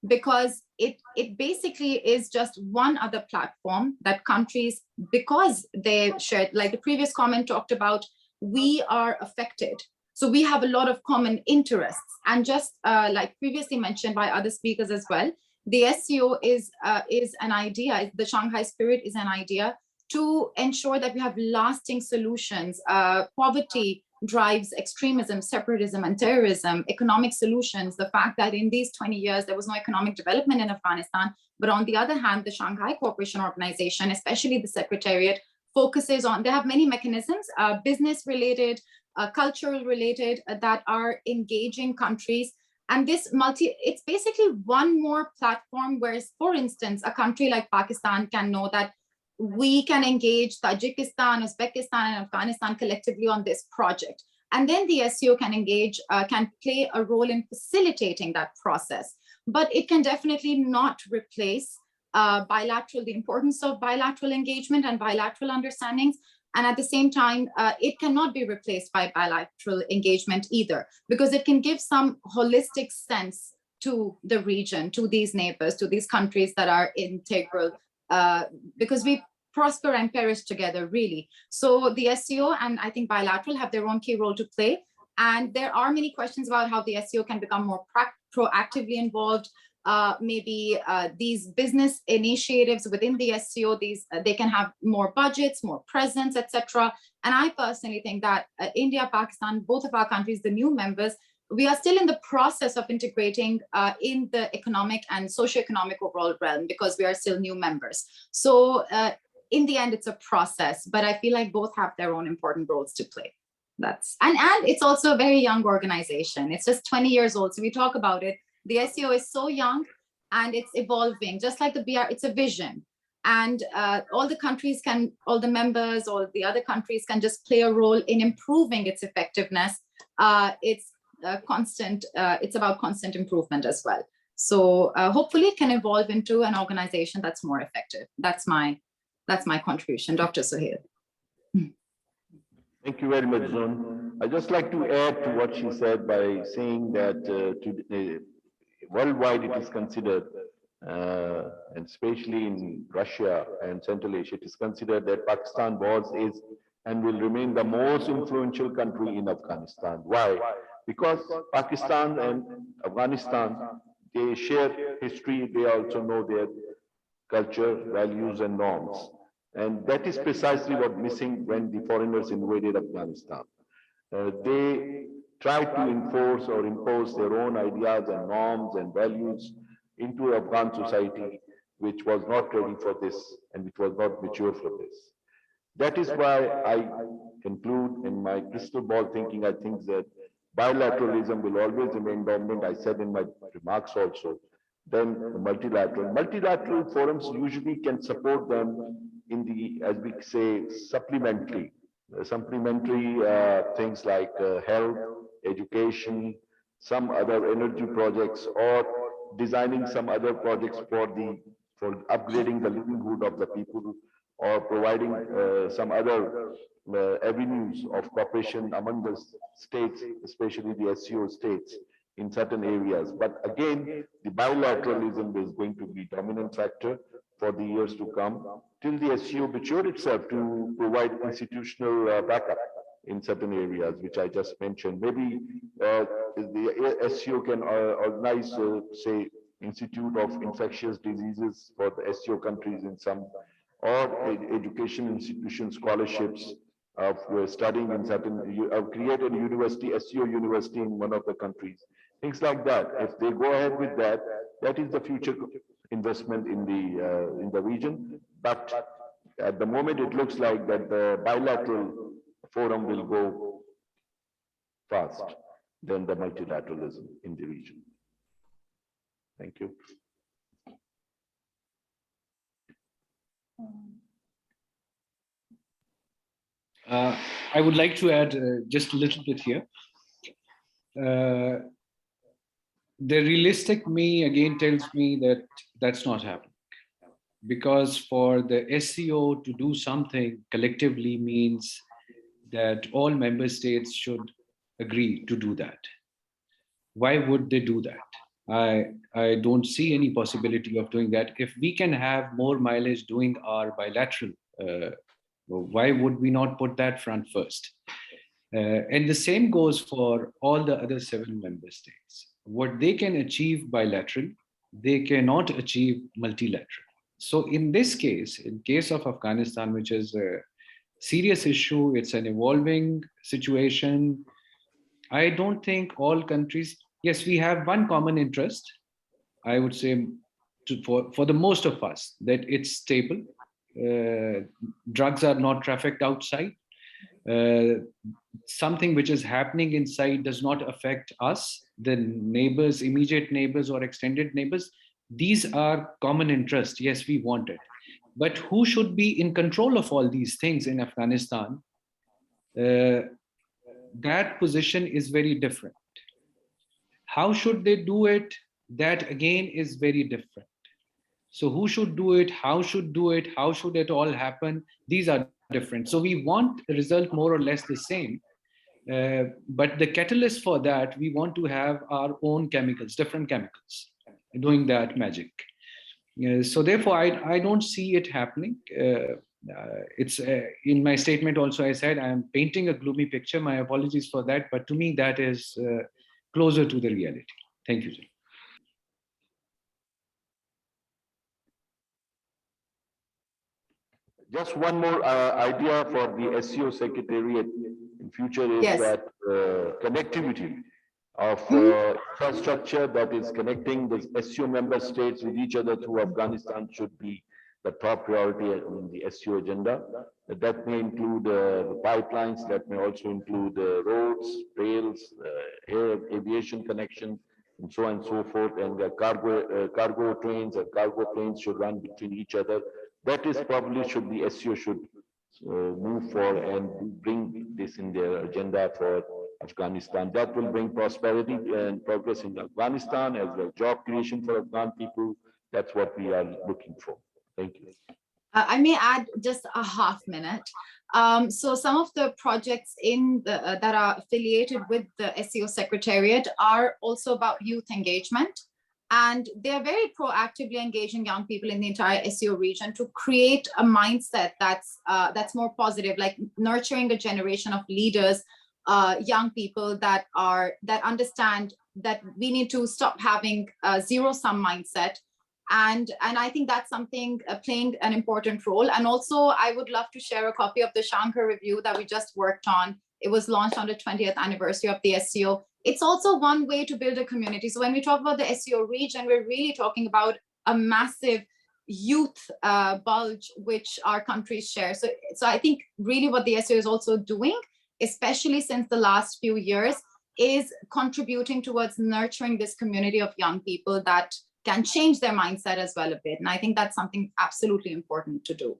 because it basically is just one other platform that countries, because they shared, like the previous comment talked about, we are affected. So we have a lot of common interests. And just like previously mentioned by other speakers as well, the SCO is an idea, the Shanghai Spirit is an idea to ensure that we have lasting solutions. Poverty drives extremism, separatism, and terrorism. Economic solutions, the fact that in these 20 years, there was no economic development in Afghanistan. But on the other hand, the Shanghai Cooperation Organization, especially the Secretariat, focuses on, they have many mechanisms, business-related, cultural-related, that are engaging countries. And this it's basically one more platform where, for instance, a country like Pakistan can know that we can engage Tajikistan, Uzbekistan, and Afghanistan collectively on this project. And then the SCO can engage, can play a role in facilitating that process. But it can definitely not replace the importance of bilateral engagement and bilateral understandings. And at the same time, it cannot be replaced by bilateral engagement either, because it can give some holistic sense to the region, to these neighbors, to these countries that are integral, because we prosper and perish together, really. So the SCO and I think bilateral have their own key role to play. And there are many questions about how the SCO can become more proactively involved. Maybe these business initiatives within the SCO, they can have more budgets, more presence, etc. And I personally think that India, Pakistan, both of our countries, the new members, we are still in the process of integrating in the economic and socioeconomic overall realm, because we are still new members. So in the end, it's a process, but I feel like both have their own important roles to play. And it's also a very young organization. It's just 20 years old. So we talk about it. The SCO is so young and it's evolving, just like the BR, it's a vision. And all the countries can, all the members, all the other countries can just play a role in improving its effectiveness. It's about constant improvement as well. So hopefully it can evolve into an organization that's more effective. That's my contribution. Dr. Sohail.
Thank you very much, Zoon. I'd just like to add to what she said by saying that worldwide it is considered, and especially in Russia and Central Asia, it is considered that Pakistan was, is, and will remain the most influential country in Afghanistan. Why? Because Pakistan and Afghanistan, they share history, they also know their culture, values, and norms. And that is precisely what missing when the foreigners invaded Afghanistan. They tried to enforce or impose their own ideas and norms and values into Afghan society, which was not ready for this and which was not mature for this. That is why I conclude in my crystal ball thinking, I think that bilateralism will always remain dominant. I said in my remarks also, then multilateral forums usually can support them in the, as we say, supplementary things like health, education, some other energy projects, or designing some other projects for upgrading the livelihood of the people, or providing some other avenues of cooperation among the states, especially the SCO states in certain areas. But again, the bilateralism is going to be dominant factor for the years to come, till the SCO mature itself to provide institutional backup in certain areas, which I just mentioned. Maybe the SCO can organize, say, Institute of Infectious Diseases for the SCO countries in some, or education institution scholarships of studying in certain, create a university, SCO university in one of the countries. Things like that. If they go ahead with that, that is the future investment in the region. But at the moment, it looks like that the bilateral forum will go fast than the multilateralism in the region. Thank you.
I would like to add just a little bit here. The realistic me again tells me that that's not happening. Because for the SCO to do something collectively means that all member states should agree to do that. Why would they do that? I don't see any possibility of doing that. If we can have more mileage doing our bilateral, why would we not put that front first? And the same goes for all the other 7 member states. What they can achieve bilateral, they cannot achieve multilateral. So in this case, in case of Afghanistan, which is a serious issue, it's an evolving situation. I don't think all countries, yes, we have one common interest, I would say, for the most of us, that it's stable. Drugs are not trafficked outside. Something which is happening inside does not affect us, the neighbors, immediate neighbors or extended neighbors. These are common interests. Yes, we want it. But who should be in control of all these things in Afghanistan? That position is very different. How should they do it? That again is very different. So who should do it? How should do it? How should it all happen? These are different. So we want the result more or less the same. But the catalyst for that, we want to have our own chemicals, different chemicals, doing that magic. So therefore, I don't see it happening. It's in my statement also, I said I am painting a gloomy picture. My apologies for that. But to me, that is closer to the reality. Thank you, sir.
Just one more idea for the SCO Secretariat in future is that connectivity of infrastructure that is connecting the SCO member states with each other through Afghanistan should be the top priority in the SCO agenda. That may include the pipelines, that may also include roads, rails, air, aviation connections, and so on and so forth. And the cargo trains and cargo planes should run between each other. That is probably should the SCO should move for and bring this in their agenda for Afghanistan. That will bring prosperity and progress in Afghanistan as well, job creation for Afghan people. That's what we are looking for. Thank you.
I may add just a half minute. So some of the projects that are affiliated with the SCO Secretariat are also about youth engagement. And they're very proactively engaging young people in the entire SCO region to create a mindset that's more positive, like nurturing a generation of leaders, young people that understand that we need to stop having a zero-sum mindset. And I think that's something playing an important role. And also, I would love to share a copy of the Shankar review that we just worked on. It was launched on the 20th anniversary of the SCO. It's also one way to build a community. So when we talk about the SCO region, we're really talking about a massive youth bulge which our countries share. So I think really what the SCO is also doing, especially since the last few years, is contributing towards nurturing this community of young people that can change their mindset as well a bit. And I think that's something absolutely important to do.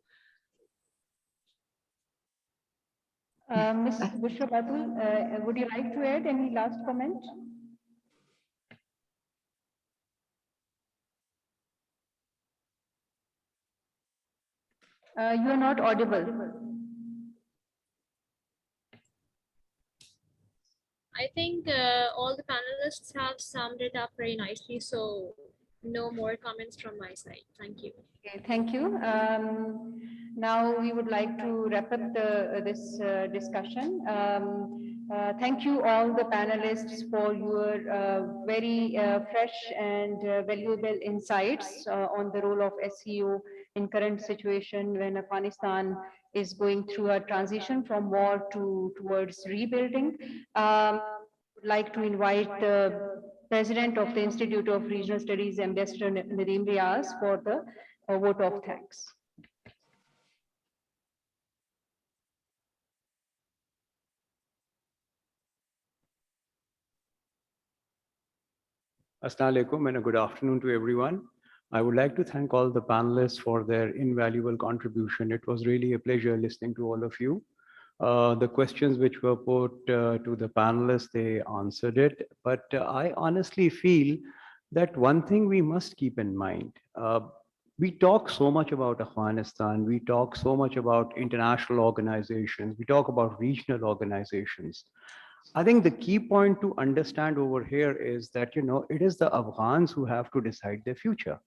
Ms. Bushra Batool, would you like to add any last comment? You are not audible.
I think all the panelists have summed it up very nicely. So no more comments from my side. Thank you.
Okay, thank you. Now we would like to wrap up this discussion. Thank you all the panelists for your very fresh and valuable insights on the role of SCO in current situation when Afghanistan is going through a transition from war towards rebuilding. Would like to invite the President of the Institute of Regional Studies, Ambassador Nadeem Riaz, for the vote of thanks.
Assalamu alaikum and a good afternoon to everyone. I would like to thank all the panelists for their invaluable contribution. It was really a pleasure listening to all of you. The questions which were put to the panelists, they answered it. But I honestly feel that one thing we must keep in mind, we talk so much about Afghanistan, we talk so much about international organizations, we talk about regional organizations. I think the key point to understand over here is that, it is the Afghans who have to decide their future.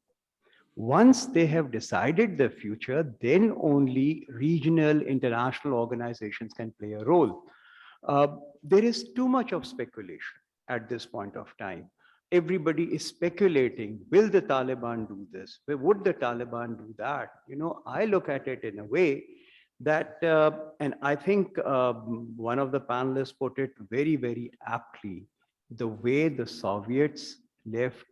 Once they have decided their future, then only regional international organizations can play a role. There is too much of speculation at this point of time. Everybody is speculating, will the Taliban do this? Would the Taliban do that? I look at it in a way that, and I think one of the panelists put it very, very aptly, the way the Soviets left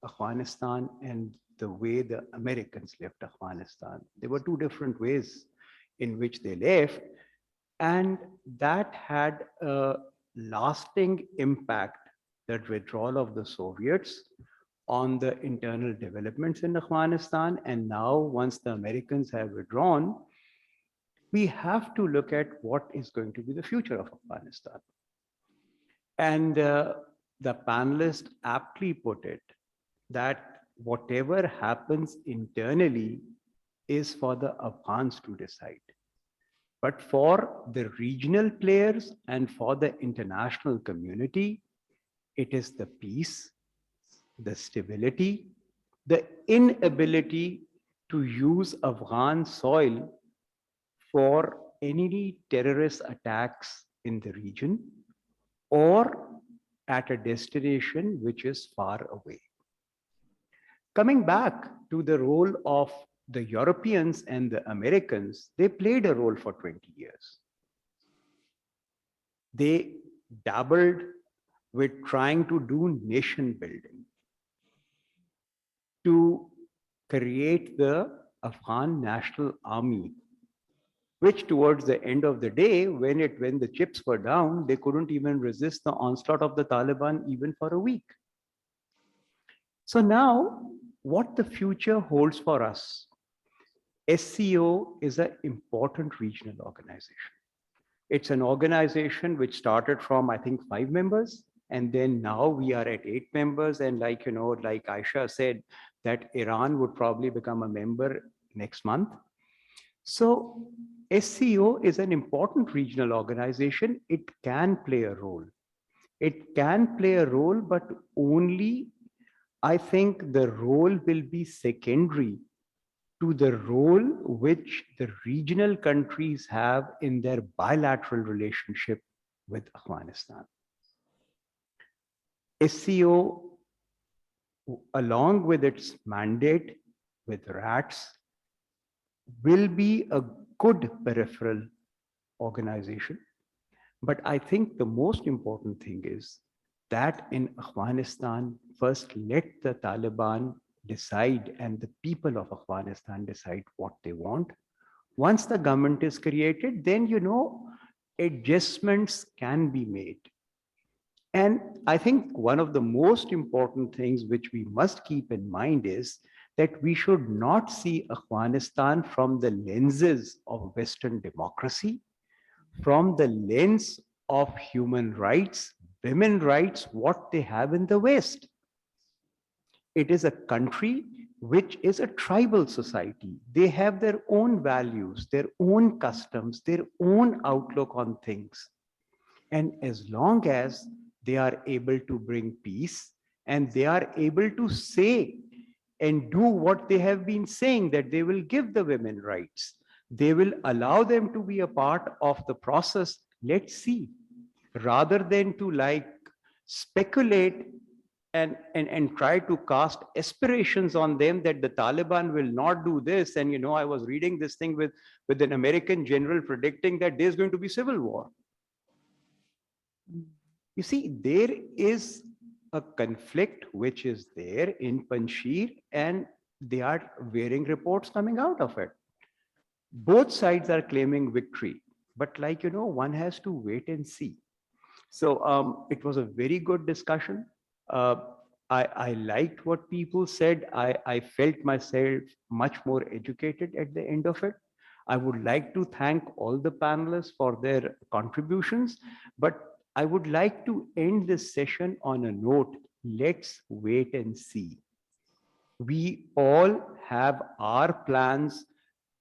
Afghanistan and the way the Americans left Afghanistan. There were two different ways in which they left, and that had a lasting impact, that withdrawal of the Soviets, on the internal developments in Afghanistan. And now, once the Americans have withdrawn, we have to look at what is going to be the future of Afghanistan. And the panelist aptly put it that whatever happens internally is for the Afghans to decide. But for the regional players and for the international community, it is the peace, the stability, the inability to use Afghan soil for any terrorist attacks in the region or at a destination which is far away. Coming back to the role of the Europeans and the Americans, they played a role for 20 years. They dabbled with trying to do nation building, to create the Afghan National Army, which towards the end of the day, when the chips were down, they couldn't even resist the onslaught of the Taliban even for a week. So now, what the future holds for us, SCO is an important regional organization. It's an organization which started from, I think, 5 members, and then now we are at 8 members. And like Aisha said, that Iran would probably become a member next month. So SCO is an important regional organization. It can play a role. It can play a role, but only, I think, the role will be secondary to the role which the regional countries have in their bilateral relationship with Afghanistan. SCO, along with its mandate with RATS, will be a good peripheral organization. But I think the most important thing is that in Afghanistan, first let the Taliban decide and the people of Afghanistan decide what they want. Once the government is created, then, adjustments can be made. And I think one of the most important things which we must keep in mind is that we should not see Afghanistan from the lenses of Western democracy, from the lens of human rights, women's rights, what they have in the West. It is a country which is a tribal society. They have their own values, their own customs, their own outlook on things. And as long as they are able to bring peace and they are able to say and do what they have been saying, that they will give the women rights. They will allow them to be a part of the process. Let's see, rather than to like speculate and try to cast aspirations on them that the Taliban will not do this. And, you know, I was reading this thing with an American general predicting that there's going to be civil war. You see, there is a conflict which is there in Panjshir, and they are varying reports coming out of it. Both sides are claiming victory, but like, you know, one has to wait and see. So it was a very good discussion. I liked what people said. I felt myself much more educated at the end of it. I would like to thank all the panelists for their contributions, but I would like to end this session on a note. Let's wait and see. We all have our plans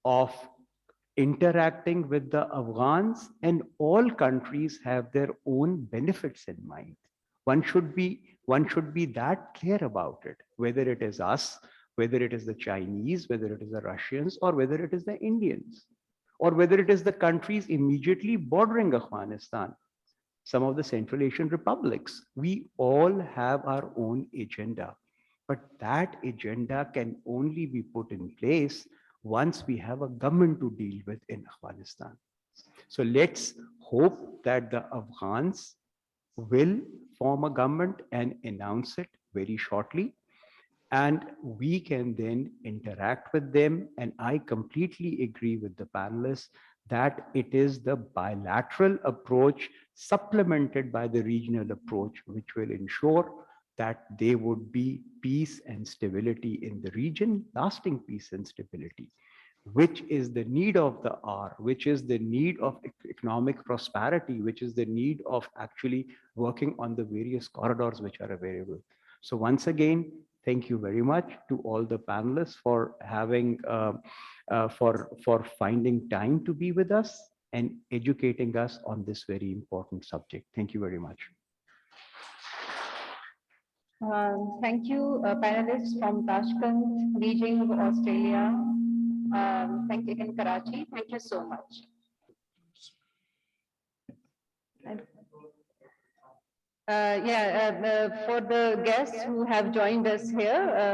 of interacting with the Afghans, and all countries have their own benefits in mind. One should be that clear about it, whether it is us, whether it is the Chinese, whether it is the Russians, or whether it is the Indians, or whether it is the countries immediately bordering Afghanistan, some of the Central Asian republics. We all have our own agenda, but that agenda can only be put in place once we have a government to deal with in Afghanistan. So let's hope that the Afghans will form a government and announce it very shortly, and we can then interact with them. And I completely agree with the panelists that it is the bilateral approach supplemented by the regional approach which will ensure that there would be peace and stability in the region, lasting peace and stability, which is the need of the hour, which is the need of economic prosperity, which is the need of actually working on the various corridors which are available. So once again, thank you very much to all the panelists for having, for finding time to be with us and educating us on this very important subject. Thank you very much.
Thank you, panelists from Tashkent, Beijing, Australia. Thank you in Karachi. Thank you so much. For the guests who have joined us here,